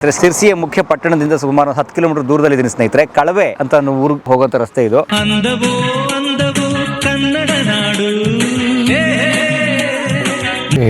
ಸಿರ್ಸಿಯ ಮುಖ್ಯ ಪಟ್ಟಣದಿಂದ ಸುಮಾರು 10 ಕಿಲೋಮೀಟರ್ ದೂರದಲ್ಲಿದ್ದೀನಿ ಸ್ನೇಹಿತರೆ. ಕಳವೆ ಅಂತ ಊರಿಗೆ ಹೋಗುವಂತ ರಸ್ತೆ ಇದು.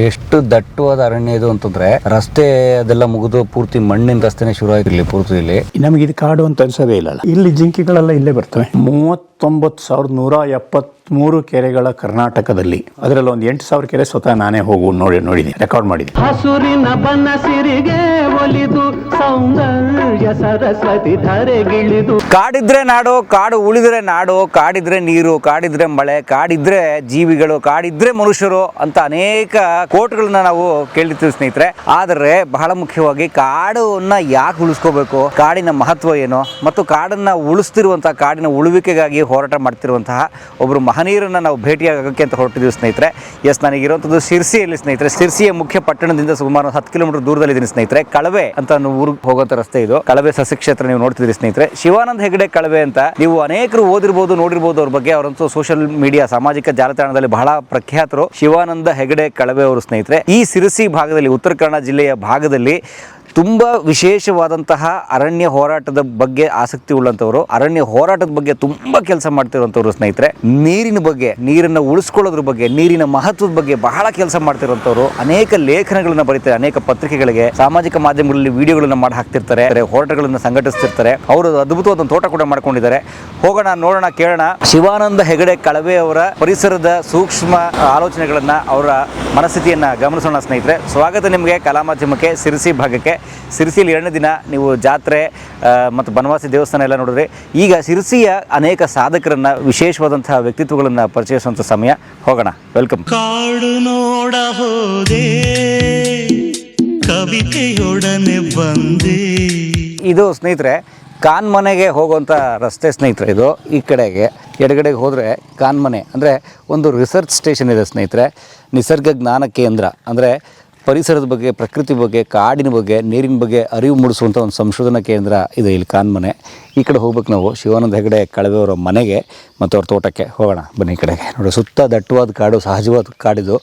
ಎಷ್ಟು ದಟ್ಟವಾದ ಅರಣ್ಯ ಇದು ಅಂತಂದ್ರೆ ರಸ್ತೆ ಅದೆಲ್ಲ ಮುಗಿದು ಪೂರ್ತಿ ಮಣ್ಣಿನ ರಸ್ತೆನೆ ಶುರು ಆಯ್ತು ಇಲ್ಲಿ ಪೂರ್ತಿ. ಇಲ್ಲಿ ನಮಗೆ ಇದು ಕಾಡು ಅಂತ ಅನ್ಸೋದೇ ಇಲ್ಲ. ಇಲ್ಲಿ ಜಿಂಕೆಗಳೆಲ್ಲ ಇಲ್ಲೇ ಬರ್ತವೆ. 39,173 ಕೆರೆಗಳ ಕರ್ನಾಟಕದಲ್ಲಿ, ಅದರಲ್ಲಿ ಒಂದು 8,000 ಕೆರೆ ಸ್ವತಃ ನಾನೇ ನೋಡಿದ್ದೀನಿ, ರೆಕಾರ್ಡ್ ಮಾಡಿದ್ದೀನಿ. ಹಸುರಿನ ಬನಸಿರಿಗೆ ಒಲಿದು ಸೌಂದರ್ಯ ಸರಸ್ವತಿ ಧರೆಗಿಳಿದು. ಕಾಡಿದ್ರೆ ನಾಡು, ಕಾಡು ಉಳಿದ್ರೆ ನಾಡು, ಕಾಡಿದ್ರೆ ನೀರು, ಕಾಡಿದ್ರೆ ಮಳೆ, ಕಾಡಿದ್ರೆ ಜೀವಿಗಳು, ಕಾಡಿದ್ರೆ ಮನುಷ್ಯರು ಅಂತ ಅನೇಕ ಕೋಟ್ಗಳನ್ನ ನಾವು ಕೇಳಿರ್ತೀವಿ ಸ್ನೇಹಿತರೆ. ಆದರೆ ಬಹಳ ಮುಖ್ಯವಾಗಿ ಕಾಡನ್ನ ಯಾಕೆ ಉಳಿಸ್ಕೋಬೇಕು, ಕಾಡಿನ ಮಹತ್ವ ಏನು, ಮತ್ತು ಕಾಡನ್ನ ಉಳಿಸ್ತಿರುವಂತಹ, ಕಾಡಿನ ಉಳುವಿಕೆಗಾಗಿ ಹೋರಾಟ ಮಾಡ್ತಿರುವಂತಹ ಒಬ್ಬರು ಮಹನೀಯರನ್ನ ನಾವು ಭೇಟಿಯಾಗಕ್ಕೆ ಅಂತ ಹೊರಟಿದ್ದೀವಿ ಸ್ನೇಹಿತರೆ. ಎಸ್, ನನಗಿರುವಂಥದ್ದು ಶಿರ್ಸಿಯಲ್ಲಿ ಸ್ನೇಹಿತರೆ. ಶಿರ್ಸಿಯ ಮುಖ್ಯ ಪಟ್ಟಣದಿಂದ ಸುಮಾರು 10 ಕಿಲೋಮೀಟರ್ ದೂರದಲ್ಲಿದ್ದೀನಿ ಸ್ನೇಹಿತರೆ. ಕಳವೆ ಅಂತ ಊರಿಗೆ ಹೋಗುವಂತ ರಸ್ತೆ ಇದು. ಕಳವೆ ಸಸ್ಯ ಕ್ಷೇತ್ರ ನೀವು ನೋಡ್ತಿದ್ದೀರಿ ಸ್ನೇಹಿತರೆ. ಶಿವಾನಂದ ಹೆಗಡೆ ಕಳವೆ ಅಂತ ನೀವು ಅನೇಕರು ಓದಿರ್ಬೋದು, ನೋಡಿರ್ಬೋದು ಅವ್ರ ಬಗ್ಗೆ. ಅವರಂತೂ ಸೋಷಿಯಲ್ ಮೀಡಿಯಾ, ಸಾಮಾಜಿಕ ಜಾಲತಾಣದಲ್ಲಿ ಬಹಳ ಪ್ರಖ್ಯಾತರು. ಶಿವಾನಂದ ಹೆಗಡೆ ಕಳವೆ ಅವರು ಸ್ನೇಹಿತರೆ. ಈ ಸಿರ್ಸಿ ಭಾಗದಲ್ಲಿ, ಉತ್ತರ ಕನ್ನಡ ಜಿಲ್ಲೆಯ ಭಾಗದಲ್ಲಿ ತುಂಬ ವಿಶೇಷವಾದಂತಹ ಅರಣ್ಯ ಹೋರಾಟದ ಬಗ್ಗೆ ಆಸಕ್ತಿ ಉಳ್ಳಂಥವ್ರು, ಅರಣ್ಯ ಹೋರಾಟದ ಬಗ್ಗೆ ತುಂಬ ಕೆಲಸ ಮಾಡ್ತಿರುವಂಥವ್ರು ಸ್ನೇಹಿತರೆ. ನೀರಿನ ಬಗ್ಗೆ, ನೀರನ್ನು ಉಳಿಸ್ಕೊಳ್ಳೋದ್ರ ಬಗ್ಗೆ, ನೀರಿನ ಮಹತ್ವದ ಬಗ್ಗೆ ಬಹಳ ಕೆಲಸ ಮಾಡ್ತಿರುವಂಥವ್ರು. ಅನೇಕ ಲೇಖನಗಳನ್ನ ಬರೀತಾರೆ, ಅನೇಕ ಪತ್ರಿಕೆಗಳಿಗೆ, ಸಾಮಾಜಿಕ ಮಾಧ್ಯಮಗಳಲ್ಲಿ ವಿಡಿಯೋಗಳನ್ನ ಮಾಡಿ ಹಾಕ್ತಿರ್ತಾರೆ, ಹೋರಾಟಗಳನ್ನು ಸಂಘಟಿಸ್ತಿರ್ತಾರೆ. ಅವರು ಅದ್ಭುತವಾದ ತೋಟ ಕೂಡ ಮಾಡ್ಕೊಂಡಿದ್ದಾರೆ. ಹೋಗೋಣ, ನೋಡೋಣ, ಕೇಳೋಣ. ಶಿವಾನಂದ ಹೆಗಡೆ ಕಳವೆ ಅವರ ಪರಿಸರದ ಸೂಕ್ಷ್ಮ ಆಲೋಚನೆಗಳನ್ನ, ಅವರ ಮನಸ್ಥಿತಿಯನ್ನ ಗಮನಿಸೋಣ ಸ್ನೇಹಿತರೆ. ಸ್ವಾಗತ ನಿಮಗೆ ಕಲಾ ಮಾಧ್ಯಮಕ್ಕೆ, ಸಿರ್ಸಿ ಭಾಗಕ್ಕೆ. ಸಿರ್ಸಿಯಲ್ಲಿ 2ನೇ ದಿನ ನೀವು ಜಾತ್ರೆ ಮತ್ತು ಬನವಾಸಿ ದೇವಸ್ಥಾನ ಎಲ್ಲ ನೋಡಿದ್ರೆ, ಈಗ ಸಿರ್ಸಿಯ ಅನೇಕ ಸಾಧಕರನ್ನ, ವಿಶೇಷವಾದಂತಹ ವ್ಯಕ್ತಿತ್ವಗಳನ್ನ ಪರಿಚಯಿಸುವಂತ ಸಮಯ. ಹೋಗೋಣ, ವೆಲ್ಕಮ್. ಕಾಡು ನೋಡ ಹೋದೆ, ಕವಿತೆಯೊಡನೆ ಬಂದೆ. ಇದು ಸ್ನೇಹಿತರೆ ಕಾನ್ಮನೆಗೆ ಹೋಗುವಂಥ ರಸ್ತೆ ಸ್ನೇಹಿತರೆ. ಇದು ಈ ಕಡೆಗೆ ಎಡಗಡೆಗೆ ಹೋದರೆ ಕಾನ್ಮನೆ ಅಂದರೆ ಒಂದು ರಿಸರ್ಚ್ ಸ್ಟೇಷನ್ ಇದೆ ಸ್ನೇಹಿತರೆ. ನಿಸರ್ಗ ಜ್ಞಾನ ಕೇಂದ್ರ ಅಂದರೆ ಪರಿಸರದ ಬಗ್ಗೆ, ಪ್ರಕೃತಿ ಬಗ್ಗೆ, ಕಾಡಿನ ಬಗ್ಗೆ, ನೀರಿನ ಬಗ್ಗೆ ಅರಿವು ಮೂಡಿಸುವಂಥ ಒಂದು ಸಂಶೋಧನಾ ಕೇಂದ್ರ ಇದೆ ಇಲ್ಲಿ ಕಾನ್ಮನೆ. ಈ ಕಡೆ ಹೋಗ್ಬೇಕು ನಾವು ಶಿವಾನಂದ ಹೆಗಡೆ ಕಳವೆಯವರ ಮನೆಗೆ ಮತ್ತು ಅವ್ರ ತೋಟಕ್ಕೆ. ಹೋಗೋಣ ಬನ್ನಿ. ಈ ಕಡೆಗೆ ನೋಡಿ, ಸುತ್ತ ದಟ್ಟವಾದ ಕಾಡು, ಸಹಜವಾದ ಕಾಡಿದು.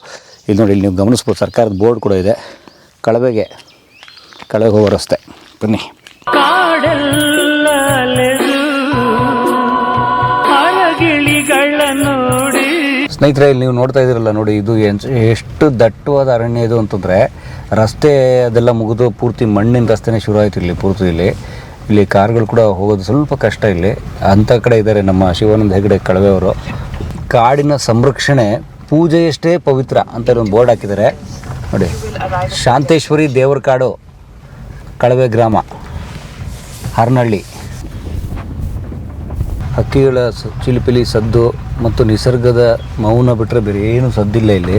ಇಲ್ಲಿ ನೋಡಿ, ಇಲ್ಲಿ ನೀವು ಗಮನಿಸ್ಬೋದು, ಸರ್ಕಾರದ ಬೋರ್ಡ್ ಕೂಡ ಇದೆ. ಕಳವೆಗೆ ಹೋಗೋ ರಸ್ತೆ. ಬನ್ನಿ. ಸ್ನೇಹಿತರೆ, ಇಲ್ಲಿ ನೀವು ನೋಡ್ತಾ ಇದ್ದೀರಲ್ಲ ನೋಡಿ, ಇದು ಎಷ್ಟು ದಟ್ಟವಾದ ಅರಣ್ಯ ಇದು ಅಂತಂದರೆ ರಸ್ತೆ ಅದೆಲ್ಲ ಮುಗಿದು ಪೂರ್ತಿ ಮಣ್ಣಿನ ರಸ್ತೆನೇ ಶುರು ಆಯಿತು ಇಲ್ಲಿ ಪೂರ್ತಿ. ಇಲ್ಲಿ ಕಾರ್ಗಳು ಕೂಡ ಹೋಗೋದು ಸ್ವಲ್ಪ ಕಷ್ಟ. ಇಲ್ಲಿ ಅಂಥ ಕಡೆ ಇದ್ದಾರೆ ನಮ್ಮ ಶಿವಾನಂದ ಹೆಗಡೆ ಕಳವೆಯವರು. ಕಾಡಿನ ಸಂರಕ್ಷಣೆ ಪೂಜೆಯಷ್ಟೇ ಪವಿತ್ರ ಅಂತ ಒಂದು ಬೋರ್ಡ್ ಹಾಕಿದ್ದಾರೆ ನೋಡಿ. ಶಾಂತೇಶ್ವರಿ ದೇವರ ಕಾಡು, ಕಳವೆ ಗ್ರಾಮ, ಹರನಹಳ್ಳಿ. ಹಕ್ಕಿಗಳ ಚಿಲಿಪಿಲಿ ಸದ್ದು ಮತ್ತು ನಿಸರ್ಗದ ಮೌನ ಬಿಟ್ಟರೆ ಬೇರೆ ಏನು ಸದ್ದಿಲ್ಲ ಇಲ್ಲಿ.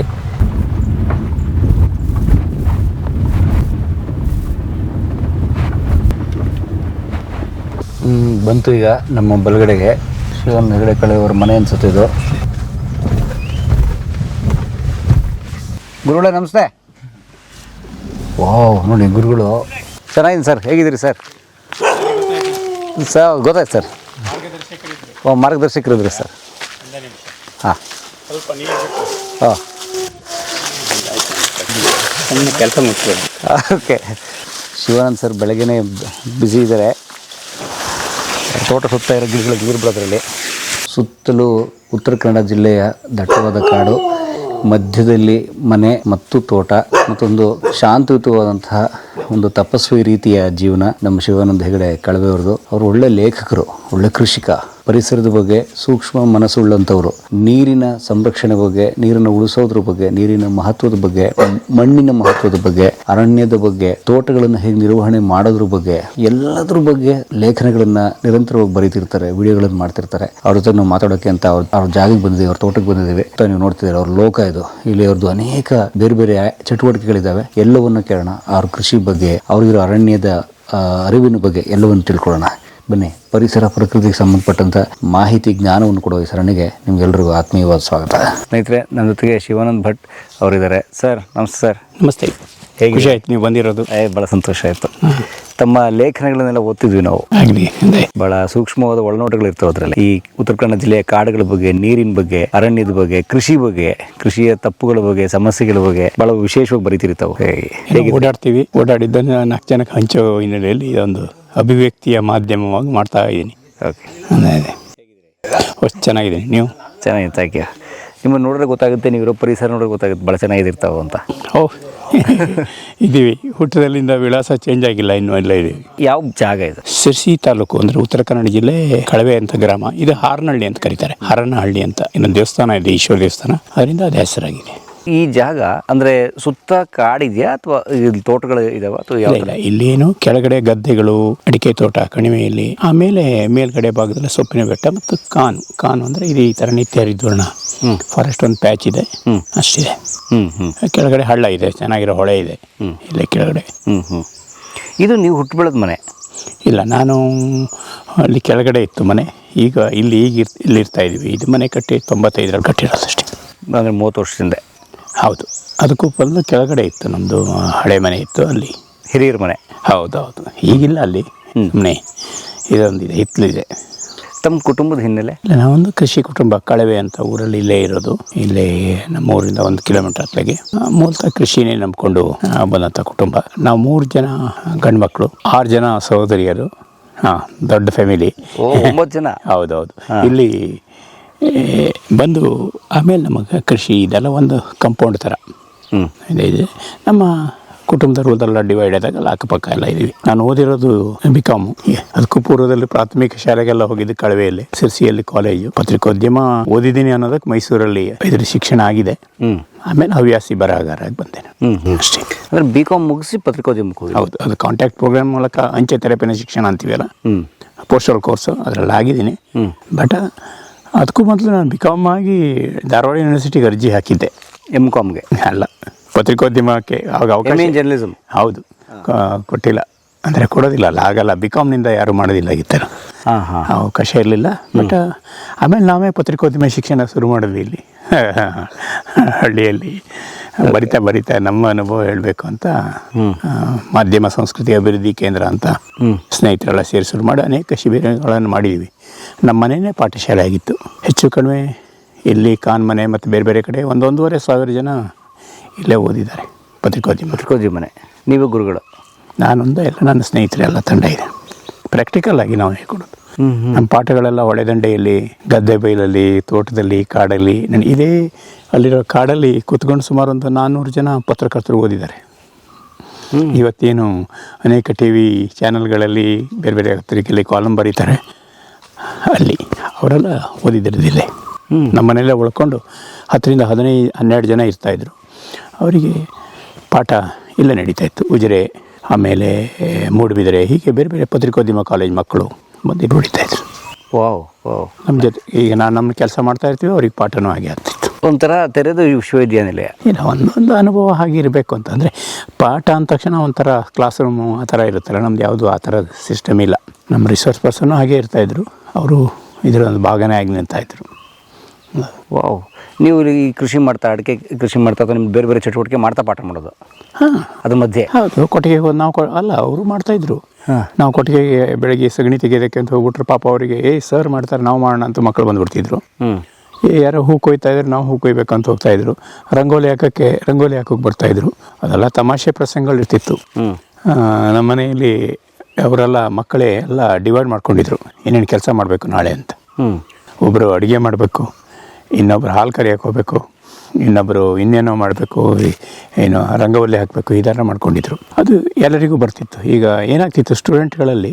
ಬಂತು ಈಗ ನಮ್ಮ ಬಲಗಡೆಗೆ ಶಿವಾನಂದ ಹೆಗಡೆ ಕಳವೆಯವರ ಮನೆ ಅನ್ಸುತ್ತೆ ಇದು. ಗುರುಗಳೇ ನಮಸ್ತೆ. ವಾವ್, ನೋಡಿ ಗುರುಗಳು ಚೆನ್ನಾಗಿದೆ ಸರ್. ಹೇಗಿದ್ದೀರಿ ಸರ್? ಗೊತ್ತಾಯ್ತು ಸರ್. ಮಾರ್ಗದರ್ಶಕರಿದ್ರಿ ಸರ್. ಹಾಂ, ಹಾಂ, ಕೆಲಸ ಮುಗಿಸ್ಬೋದು. ಓಕೆ. ಶಿವಾನಂದ್ ಸರ್ ಬೆಳಗ್ಗೆನೇ ಬ್ಯುಸಿ ಇದ್ದಾರೆ. ತೋಟ ಸುತ್ತ ಇರೋ ಗಿಡಗಳಿಗೆ ನೀರು ಬಿಡೋದ್ರಲ್ಲಿ. ಸುತ್ತಲೂ ಉತ್ತರ ಕನ್ನಡ ಜಿಲ್ಲೆಯ ದಟ್ಟವಾದ ಕಾಡು, ಮಧ್ಯದಲ್ಲಿ ಮನೆ ಮತ್ತು ತೋಟ, ಮತ್ತೊಂದು ಶಾಂತಯುತವಾದಂತಹ ಒಂದು ತಪಸ್ವಿ ರೀತಿಯ ಜೀವನ ನಮ್ಮ ಶಿವಾನಂದ ಹೆಗಡೆ ಕಳವೆಯವ್ರದ್ದು. ಅವರು ಒಳ್ಳೆ ಲೇಖಕರು, ಒಳ್ಳೆ ಕೃಷಿಕ, ಪರಿಸರದ ಬಗ್ಗೆ ಸೂಕ್ಷ್ಮ ಮನಸ್ಸುಳ್ಳಂಥವ್ರು. ನೀರಿನ ಸಂರಕ್ಷಣೆ ಬಗ್ಗೆ, ನೀರನ್ನು ಉಳಿಸೋದ್ರ ಬಗ್ಗೆ, ನೀರಿನ ಮಹತ್ವದ ಬಗ್ಗೆ, ಮಣ್ಣಿನ ಮಹತ್ವದ ಬಗ್ಗೆ, ಅರಣ್ಯದ ಬಗ್ಗೆ, ತೋಟಗಳನ್ನು ಹೇಗೆ ನಿರ್ವಹಣೆ ಮಾಡೋದ್ರ ಬಗ್ಗೆ, ಎಲ್ಲದ್ರ ಬಗ್ಗೆ ಲೇಖನಗಳನ್ನ ನಿರಂತರವಾಗಿ ಬರೀತಿರ್ತಾರೆ, ವಿಡಿಯೋಗಳನ್ನು ಮಾಡ್ತಿರ್ತಾರೆ. ಅವ್ರ ಜೊತೆ ನಾವು ಮಾತಾಡೋಕ್ಕೆ ಅಂತ ಅವ್ರ ಜಾಗಕ್ಕೆ ಬಂದಿದ್ದೀವಿ, ಅವ್ರ ತೋಟಕ್ಕೆ ಬಂದಿದ್ದೀವಿ. ನೀವು ನೋಡ್ತಿದ್ದೀರಿ ಅವ್ರ ಲೋಕ ಇದು. ಇಲ್ಲಿ ಅವ್ರದ್ದು ಅನೇಕ ಬೇರೆ ಬೇರೆ ಚಟುವಟಿಕೆಗಳಿದ್ದಾವೆ. ಎಲ್ಲವನ್ನು ಕೇಳೋಣ. ಅವ್ರ ಕೃಷಿ ಬಗ್ಗೆ, ಅವ್ರಿಗಿರೋ ಅರಣ್ಯದ ಅರಿವಿನ ಬಗ್ಗೆ ಎಲ್ಲವನ್ನು ತಿಳ್ಕೊಳ್ಳೋಣ ಬನ್ನಿ. ಪರಿಸರ, ಪ್ರಕೃತಿಗೆ ಸಂಬಂಧಪಟ್ಟಂಥ ಮಾಹಿತಿ, ಜ್ಞಾನವನ್ನು ಕೊಡುವ ಈ ಸರಣಿಗೆ ನಿಮ್ಗೆಲ್ರಿಗೂ ಆತ್ಮೀಯವಾದ ಸ್ವಾಗತ. ಸ್ನೇಹಿತರೆ, ನನ್ನ ಜೊತೆಗೆ ಶಿವಾನಂದ್ ಭಟ್ ಅವರಿದ್ದಾರೆ. ಸರ್ ನಮಸ್ತೆ. ಸರ್ ನಮಸ್ತೆ. ಹೇಗೆ ಖುಷಿ ಆಯ್ತು ನೀವು ಬಂದಿರೋದು? ಭಾಳ ಸಂತೋಷ ಆಯಿತು. ತಮ್ಮ ಲೇಖನಗಳನ್ನೆಲ್ಲ ಓದ್ತಿದ್ವಿ ನಾವು. ಆಗಲಿ ಅದೇ ಬಹಳ ಸೂಕ್ಷ್ಮವಾದ ಒಳನೋಟಗಳು ಇರ್ತವೆ ಅದರಲ್ಲಿ. ಈ ಉತ್ತರ ಕನ್ನಡ ಜಿಲ್ಲೆಯ ಕಾಡುಗಳ ಬಗ್ಗೆ, ನೀರಿನ ಬಗ್ಗೆ, ಅರಣ್ಯದ ಬಗ್ಗೆ, ಕೃಷಿ ಬಗ್ಗೆ, ಕೃಷಿಯ ತಪ್ಪುಗಳ ಬಗ್ಗೆ, ಸಮಸ್ಯೆಗಳ ಬಗ್ಗೆ ಬಹಳ ವಿಶೇಷವಾಗಿ ಬರೀತಿರ್ತಾವೆ. ಓಡಾಡ್ತೀವಿ. ಓಡಾಡಿದ್ದನ್ನು 4 ಜನಕ್ಕೆ ಹಂಚೋ ಹಿನ್ನೆಲೆಯಲ್ಲಿ ಇದೊಂದು ಅಭಿವ್ಯಕ್ತಿಯ ಮಾಧ್ಯಮವಾಗಿ ಮಾಡ್ತಾ ಇದ್ದೀನಿ. ಓಕೆ, ಅದೇ ಅಷ್ಟು ಚೆನ್ನಾಗಿದೆ. ನೀವು ಚೆನ್ನಾಗಿದೆ. Thank you. ನಿಮ್ಮನ್ನು ನೋಡಿದ್ರೆ ಗೊತ್ತಾಗುತ್ತೆ, ನೀವಿರೋ ಪರಿಸರ ನೋಡಿದ್ರೆ ಗೊತ್ತಾಗುತ್ತೆ ಭಾಳ ಚೆನ್ನಾಗಿರ್ತಾವೆ ಅಂತ. ಓ ಇದ್ದೀವಿ. ಹುಟ್ಟದಲ್ಲಿಂದ ವಿಳಾಸ ಚೇಂಜ್ ಆಗಿಲ್ಲ, ಇನ್ನೂ ಎಲ್ಲ ಇದ್ದೀವಿ. ಯಾವ ಜಾಗ ಇದು? ಶಿರ್ಸಿ ತಾಲೂಕು ಅಂದರೆ ಉತ್ತರ ಕನ್ನಡ ಜಿಲ್ಲೆ, ಕಳವೆ ಅಂತ ಗ್ರಾಮ. ಇದು ಹಾರನಹಳ್ಳಿ ಅಂತ ಕರೀತಾರೆ, ಹರನಹಳ್ಳಿ ಅಂತ. ಇನ್ನೊಂದು ದೇವಸ್ಥಾನ ಇದೆ, ಈಶ್ವರ ದೇವಸ್ಥಾನ, ಅದರಿಂದ ಅದು ಹೆಸರಾಗಿದೆ. ಈ ಜಾಗ ಅಂದರೆ ಸುತ್ತ ಕಾಡಿದೆಯಾ ಅಥವಾ ಇಲ್ಲಿ ತೋಟಗಳು ಇದಾವ ಅಥವಾ ಯಾವ? ಇಲ್ಲ, ಇಲ್ಲೇನು ಕೆಳಗಡೆ ಗದ್ದೆಗಳು, ಅಡಿಕೆ ತೋಟ ಕಣಿವೆಯಲ್ಲಿ, ಆಮೇಲೆ ಮೇಲ್ಗಡೆ ಭಾಗದಲ್ಲಿ ಸೊಪ್ಪಿನ ಬೆಟ್ಟ ಮತ್ತು ಕಾನು ಅಂದರೆ ಇದು ಈ ಥರ ನಿತ್ಯ ಹರಿದ್ವರ್ಣ ಫಾರೆಸ್ಟ್ ಒಂದು ಪ್ಯಾಚ್ ಇದೆ, ಅಷ್ಟಿದೆ. ಕೆಳಗಡೆ ಹಳ್ಳ ಇದೆ, ಚೆನ್ನಾಗಿರೋ ಹೊಳೆ ಇದೆ ಇಲ್ಲೇ ಕೆಳಗಡೆ. ಇದು ನೀವು ಹುಟ್ಟು ಬೆಳೆದ ಮನೆ? ಇಲ್ಲ, ನಾನು ಅಲ್ಲಿ ಕೆಳಗಡೆ ಇತ್ತು ಮನೆ. ಈಗ ಇಲ್ಲಿ ಇರ್ತಾ ಇದ್ದೀವಿ. ಇದು ಮನೆ ಕಟ್ಟಿ 95ರಲ್ಲಿ ಕಟ್ಟಿರೋದಷ್ಟೇ, ಅಂದರೆ 30 ವರ್ಷದಿಂದ. ಹೌದು, ಅದಕ್ಕೂ ಬಂದು ಕೆಳಗಡೆ ಇತ್ತು ನಮ್ಮದು ಹಳೆ ಮನೆ ಇತ್ತು ಅಲ್ಲಿ, ಹಿರಿಯರ ಮನೆ. ಹೌದೌದು, ಈಗಿಲ್ಲ ಅಲ್ಲಿ. ಮನೆ ಇದೊಂದಿದೆ, ಹಿತ್ತಲಿದೆ. ತಮ್ಮ ಕುಟುಂಬದ ಹಿನ್ನೆಲೆ? ಇಲ್ಲ, ನಾವೊಂದು ಕೃಷಿ ಕುಟುಂಬ. ಕಳವೆ ಅಂತ ಊರಲ್ಲಿ ಇಲ್ಲೇ ಇರೋದು. ಇಲ್ಲೇ ನಮ್ಮೂರಿಂದ 1 ಕಿಲೋಮೀಟರ್ ಹತ್ತಿಗೆ. ಮೂಲತಃ ಕೃಷಿನೇ ನಂಬಿಕೊಂಡು ಬಂದಂಥ ಕುಟುಂಬ. ನಾವು 3 ಜನ ಗಂಡು ಮಕ್ಕಳು, 6 ಜನ ಸಹೋದರಿಯರು. ದೊಡ್ಡ ಫ್ಯಾಮಿಲಿ. 9 ಜನ? ಹೌದೌದು. ಇಲ್ಲಿ ಬಂದು ಆಮೇಲೆ ನಮಗೆ ಕೃಷಿ ಇದೆಲ್ಲ ಒಂದು ಕಂಪೌಂಡ್ ಥರ ಇದೆ. ನಮ್ಮ ಕುಟುಂಬದವರೆಲ್ಲ ಡಿವೈಡ್ ಆದಾಗ ಅಲ್ಲಿ ಅಕ್ಕಪಕ್ಕ ಎಲ್ಲ ಇದ್ದೀವಿ. ನಾನು ಓದಿರೋದು BCom. ಅದಕ್ಕೂ ಪೂರ್ವದಲ್ಲಿ ಪ್ರಾಥಮಿಕ ಶಾಲೆಗೆಲ್ಲ ಹೋಗಿದ್ದು ಕಳವೆಯಲ್ಲಿ, ಸಿರ್ಸಿಯಲ್ಲಿ ಕಾಲೇಜು. ಪತ್ರಿಕೋದ್ಯಮ ಓದಿದ್ದೀನಿ ಅನ್ನೋದಕ್ಕೆ ಮೈಸೂರಲ್ಲಿ 5 ಶಿಕ್ಷಣ ಆಗಿದೆ. ಆಮೇಲೆ ಹವ್ಯಾಸಿ ಬರಹಗಾರಾಗಿ ಬಂದೇನೆ ಅಷ್ಟೇ. ಅಂದರೆ BCom ಮುಗಿಸಿ ಪತ್ರಿಕೋದ್ಯಮಕ್ಕೆ ಹೋಗಿ? ಹೌದು, ಅದು ಕಾಂಟ್ಯಾಕ್ಟ್ ಪ್ರೋಗ್ರಾಮ್ ಮೂಲಕ ಅಂಚೆ ತೆರಪಿನ ಶಿಕ್ಷಣ ಅಂತೀವಲ್ಲ, ಪೋಸ್ಟಲ್ ಕೋರ್ಸು ಅದರಲ್ಲಿ ಆಗಿದ್ದೀನಿ. ಬಟ್ ಅದಕ್ಕೂ ಮೊದಲು ನಾನು BCom ಆಗಿ ಧಾರವಾಡ ಯೂನಿವರ್ಸಿಟಿಗೆ ಅರ್ಜಿ ಹಾಕಿದ್ದೆ. MComಗೆ ಅಲ್ಲ, ಪತ್ರಿಕೋದ್ಯಮಕ್ಕೆ. ಆವಾಗ ಅವಕಾಶ ಜರ್ನಲಿಸಮ್? ಹೌದು, ಕೊಟ್ಟಿಲ್ಲ, ಅಂದರೆ ಕೊಡೋದಿಲ್ಲ ಅಲ್ಲ, ಆಗಲ್ಲ. BComನಿಂದ ಯಾರು ಮಾಡೋದಿಲ್ಲ ಈ ಥರ, ಅವಕಾಶ ಇರಲಿಲ್ಲ. ಬಟ್ ಆಮೇಲೆ ನಾವೇ ಪತ್ರಿಕೋದ್ಯಮ ಶಿಕ್ಷಣ ಶುರು ಮಾಡಿದ್ವಿ ಇಲ್ಲಿ ಹಳ್ಳಿಯಲ್ಲಿ. ಬರಿತಾ ನಮ್ಮ ಅನುಭವ ಹೇಳಬೇಕು ಅಂತ ಮಾಧ್ಯಮ ಸಂಸ್ಕೃತಿ ಅಭಿವೃದ್ಧಿ ಕೇಂದ್ರ ಅಂತ ಸ್ನೇಹಿತರೆಲ್ಲ ಸೇರಿ ಶುರು ಮಾಡಿ ಅನೇಕ ಶಿಬಿರಗಳನ್ನು ಮಾಡಿದ್ವಿ. ನಮ್ಮ ಮನೆಯೇ ಪಾಠಶಾಲೆ ಆಗಿತ್ತು. ಹೆಚ್ಚು ಕಡಿಮೆ ಇಲ್ಲಿ ಕಾನ್ಮನೆ ಮತ್ತು ಬೇರೆ ಬೇರೆ ಕಡೆ 1,500 ಜನ ಇಲ್ಲೇ ಓದಿದ್ದಾರೆ ಪತ್ರಿಕೋದ್ಯಮನೆ. ನೀವು ಗುರುಗಳು? ನಾನೊಂದು, ಎಲ್ಲ ನನ್ನ ಸ್ನೇಹಿತರೆಲ್ಲ ತಂಡ ಇದೆ. ಪ್ರಾಕ್ಟಿಕಲ್ ಆಗಿ ನಾವು ಹೇಳ್ಕೊಡೋದು. ನಮ್ಮ ಪಾಠಗಳೆಲ್ಲ ಹೊಳೆದಂಡೆಯಲ್ಲಿ, ಗದ್ದೆ ಬೈಲಲ್ಲಿ, ತೋಟದಲ್ಲಿ, ಕಾಡಲ್ಲಿ. ಇದೇ ಅಲ್ಲಿರೋ ಕಾಡಲ್ಲಿ ಕೂತ್ಕೊಂಡು ಸುಮಾರು ಒಂದು 400 ಜನ ಪತ್ರಕರ್ತರು ಓದಿದ್ದಾರೆ. ಇವತ್ತೇನು ಅನೇಕ TV ಚಾನಲ್ಗಳಲ್ಲಿ ಬೇರೆ ಬೇರೆ ಪತ್ರಿಕೆಯಲ್ಲಿ ಕಾಲಮ್ ಬರೀತಾರೆ, ಅಲ್ಲಿ ಅವರೆಲ್ಲ ಓದಿದ್ದಿರದಿಲ್ಲ. ನಮ್ಮ ಮನೆಯಲ್ಲೇ ಉಳ್ಕೊಂಡು 10ರಿಂದ 12 ಜನ ಇರ್ತಾಯಿದ್ರು. ಅವರಿಗೆ ಪಾಠ ಇಲ್ಲ ನಡೀತಾಯಿತ್ತು. ಉಜಿರೆ, ಆಮೇಲೆ ಮೂಡುಬಿದಿರೆ, ಹೀಗೆ ಬೇರೆ ಬೇರೆ ಪತ್ರಿಕೋದ್ಯಮ ಕಾಲೇಜ್ ಮಕ್ಕಳು ಬಂದು ನೋಡಿತಾಯಿದ್ರು. ವಾವ್. ನಮ್ಮ ಜೊತೆ ಈಗ ನಮ್ಮ ಕೆಲಸ ಮಾಡ್ತಾ ಇರ್ತೀವಿ, ಅವ್ರಿಗೆ ಪಾಠನೂ ಹಾಗೆ ಆಗ್ತಿತ್ತು. ಒಂಥರ ತೆರೆದ ವಿಶ್ವವಿದ್ಯಾನಿಲಯ. ಇಲ್ಲ, ಒಂದೊಂದು ಅನುಭವ ಹಾಗಿರಬೇಕು ಅಂತ. ಅಂದರೆ ಪಾಠ ಅಂದ ತಕ್ಷಣ ಒಂಥರ ಕ್ಲಾಸ್ ರೂಮು ಆ ಥರ ಇರುತ್ತಲ್ಲ, ನಮ್ದು ಯಾವುದು ಆ ಥರ ಸಿಸ್ಟಮ್ ಇಲ್ಲ. ನಮ್ಮ ರಿಸೋರ್ಸ್ ಪರ್ಸನ್ನು ಹಾಗೆ ಇರ್ತಾಯಿದ್ರು, ಅವರು ಇದರ ಒಂದು ಭಾಗನೇ ಆಗಿ ನಿಂತಾಯಿದ್ರು. ವಾವ್. ನೀವು ಈ ಕೃಷಿ ಮಾಡ್ತಾ, ಅಡಿಕೆ ಕೃಷಿ ಮಾಡ್ತಾ, ಅಥವಾ ನಿಮ್ಗೆ ಬೇರೆ ಬೇರೆ ಚಟುವಟಿಕೆ ಮಾಡ್ತಾ ಪಾಠ ಮಾಡೋದು? ಅದ್ರ ಮಧ್ಯೆ? ಹೌದು, ಕೊಟ್ಟಿಗೆ ಹೋಗಿ ನಾವು ಅಲ್ಲ, ಅವರು ಮಾಡ್ತಾಯಿದ್ರು. ನಾವು ಕೊಟ್ಟಿಗೆಗೆ ಬೆಳಗ್ಗೆ ಸಗಣಿ ತೆಗೆಯೋದಕ್ಕೆ ಅಂತ ಹೋಗ್ಬಿಟ್ರೆ ಪಾಪ ಅವರಿಗೆ ಸರ್ ಮಾಡ್ತಾರೆ, ನಾವು ಮಾಡೋಣ ಅಂತ ಮಕ್ಕಳು ಬಂದುಬಿಡ್ತಿದ್ರು. ಯಾರೋ ಹೂ ಕೊಯ್ತಾ ಇದ್ರು, ನಾವು ಹೂ ಕೊಯ್ಬೇಕಂತ ಹೋಗ್ತಾಯಿದ್ರು. ರಂಗೋಲಿ ಹಾಕೋಕೆ ಬರ್ತಾಯಿದ್ರು. ಅದೆಲ್ಲ ತಮಾಷೆ ಪ್ರಸಂಗಗಳು ಇರ್ತಿತ್ತು. ನಮ್ಮ ಮನೆಯಲ್ಲಿ ಅವರೆಲ್ಲ ಮಕ್ಕಳೇ ಎಲ್ಲ ಡಿವೈಡ್ ಮಾಡ್ಕೊಂಡಿದ್ರು, ಏನೇನು ಕೆಲಸ ಮಾಡಬೇಕು ನಾಳೆ ಅಂತ. ಒಬ್ಬರು ಅಡುಗೆ ಮಾಡಬೇಕು, ಇನ್ನೊಬ್ರು ಹಾಲು ಕರಿಯಕ್ಕೆ ಹೋಗಬೇಕು, ಇನ್ನೊಬ್ಬರು ಇನ್ನೇನೋ ಮಾಡಬೇಕು, ಏನು ರಂಗವಲ್ಲಿ ಹಾಕಬೇಕು, ಈ ಥರ ಮಾಡ್ಕೊಂಡಿದ್ರು. ಅದು ಎಲ್ಲರಿಗೂ ಬರ್ತಿತ್ತು. ಈಗ ಏನಾಗ್ತಿತ್ತು, ಸ್ಟೂಡೆಂಟ್ಗಳಲ್ಲಿ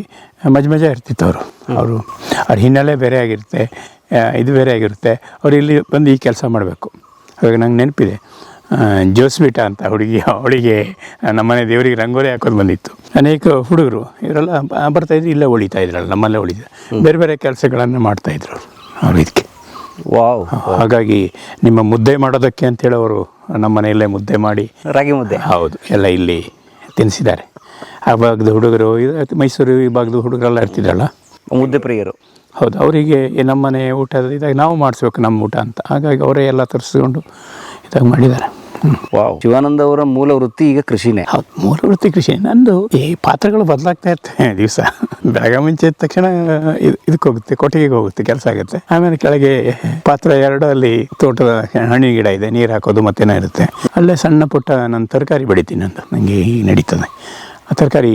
ಮಜಾ ಇರ್ತಿತ್ತು. ಅವರು ಅವ್ರ ಹಿನ್ನೆಲೆ ಬೇರೆ ಆಗಿರುತ್ತೆ, ಇದು ಬೇರೆ ಆಗಿರುತ್ತೆ. ಅವ್ರು ಇಲ್ಲಿ ಬಂದು ಈ ಕೆಲಸ ಮಾಡಬೇಕು. ಹಾಗಾಗಿ ನಂಗೆ ನೆನಪಿದೆ, ಜೋಸ್ಬಿಟ ಅಂತ ಹುಡುಗಿ, ಅವಳಿಗೆ ನಮ್ಮನೆ ದೇವರಿಗೆ ರಂಗೋಲಿ ಹಾಕೋದು ಬಂದಿತ್ತು. ಅನೇಕ ಹುಡುಗರು ಇವರೆಲ್ಲ ಬರ್ತಾಯಿದ್ರು, ಇಲ್ಲೇ ಉಳಿತಾ ಇದ್ರಲ್ಲ, ನಮ್ಮಲ್ಲೇ ಉಳಿದ್ರು. ಬೇರೆ ಬೇರೆ ಕೆಲಸಗಳನ್ನು ಮಾಡ್ತಾಯಿದ್ರು ಅವರು ಇದಕ್ಕೆ. ವಾವ್. ಹಾಗಾಗಿ ನಿಮ್ಮ ಮುದ್ದೆ ಮಾಡೋದಕ್ಕೆ ಅಂತೇಳಿ ಅವರು ನಮ್ಮ ಮನೆಯಲ್ಲೇ ಮುದ್ದೆ ಮಾಡಿ, ರಾಗಿ ಮುದ್ದೆ, ಹೌದು, ಎಲ್ಲ ಇಲ್ಲಿ ತಿನ್ನಿಸಿದ್ದಾರೆ. ಆ ಭಾಗದ ಹುಡುಗರು, ಮೈಸೂರು ಈ ಭಾಗದ ಹುಡುಗರೆಲ್ಲ ಇರ್ತಿದ್ರಲ್ಲ, ಮುದ್ದೆ ಪ್ರಿಯರು. ಹೌದು, ಅವರಿಗೆ ನಮ್ಮನೆ ಊಟ ಇದಾಗ ನಾವು ಮಾಡಿಸ್ಬೇಕು ನಮ್ಮ ಊಟ ಅಂತ. ಹಾಗಾಗಿ ಅವರೇ ಎಲ್ಲ ತರಿಸ್ಕೊಂಡು ಇದಾಗ ಮಾಡಿದ್ದಾರೆ. ವಾವ್. ಶಿವಾನಂದ ಅವರ ಮೂಲ ವೃತ್ತಿ ಈಗ ಕೃಷಿನೇ. ಹೌದು, ಮೂಲ ವೃತ್ತಿ ಕೃಷಿ. ನಂದು ಈ ಪಾತ್ರಗಳು ಬದಲಾಗ್ತಾ ಇರ್ತವೆ ದಿವಸ. ಬೆಳಗ್ಗೆ ಮುಂಚೆ ಎದ್ದ ತಕ್ಷಣ ಇದಕ್ಕೆ ಹೋಗುತ್ತೆ, ಕೊಟ್ಟಿಗೆಗೆ ಹೋಗುತ್ತೆ, ಕೆಲಸ ಆಗುತ್ತೆ. ಆಮೇಲೆ ಕೆಳಗೆ ಪಾತ್ರ 2 ಅಲ್ಲಿ ತೋಟದ ಹಣ್ಣಿನ ಗಿಡ ಇದೆ, ನೀರು ಹಾಕೋದು ಮತ್ತೇನೋ ಇರುತ್ತೆ. ಅಲ್ಲೇ ಸಣ್ಣ ಪುಟ್ಟ ನಾನು ತರಕಾರಿ ಬೆಳಿತೀನಿ ಅಂತ, ನನಗೆ ಈಗ ನಡೀತದೆ. ಆ ತರಕಾರಿ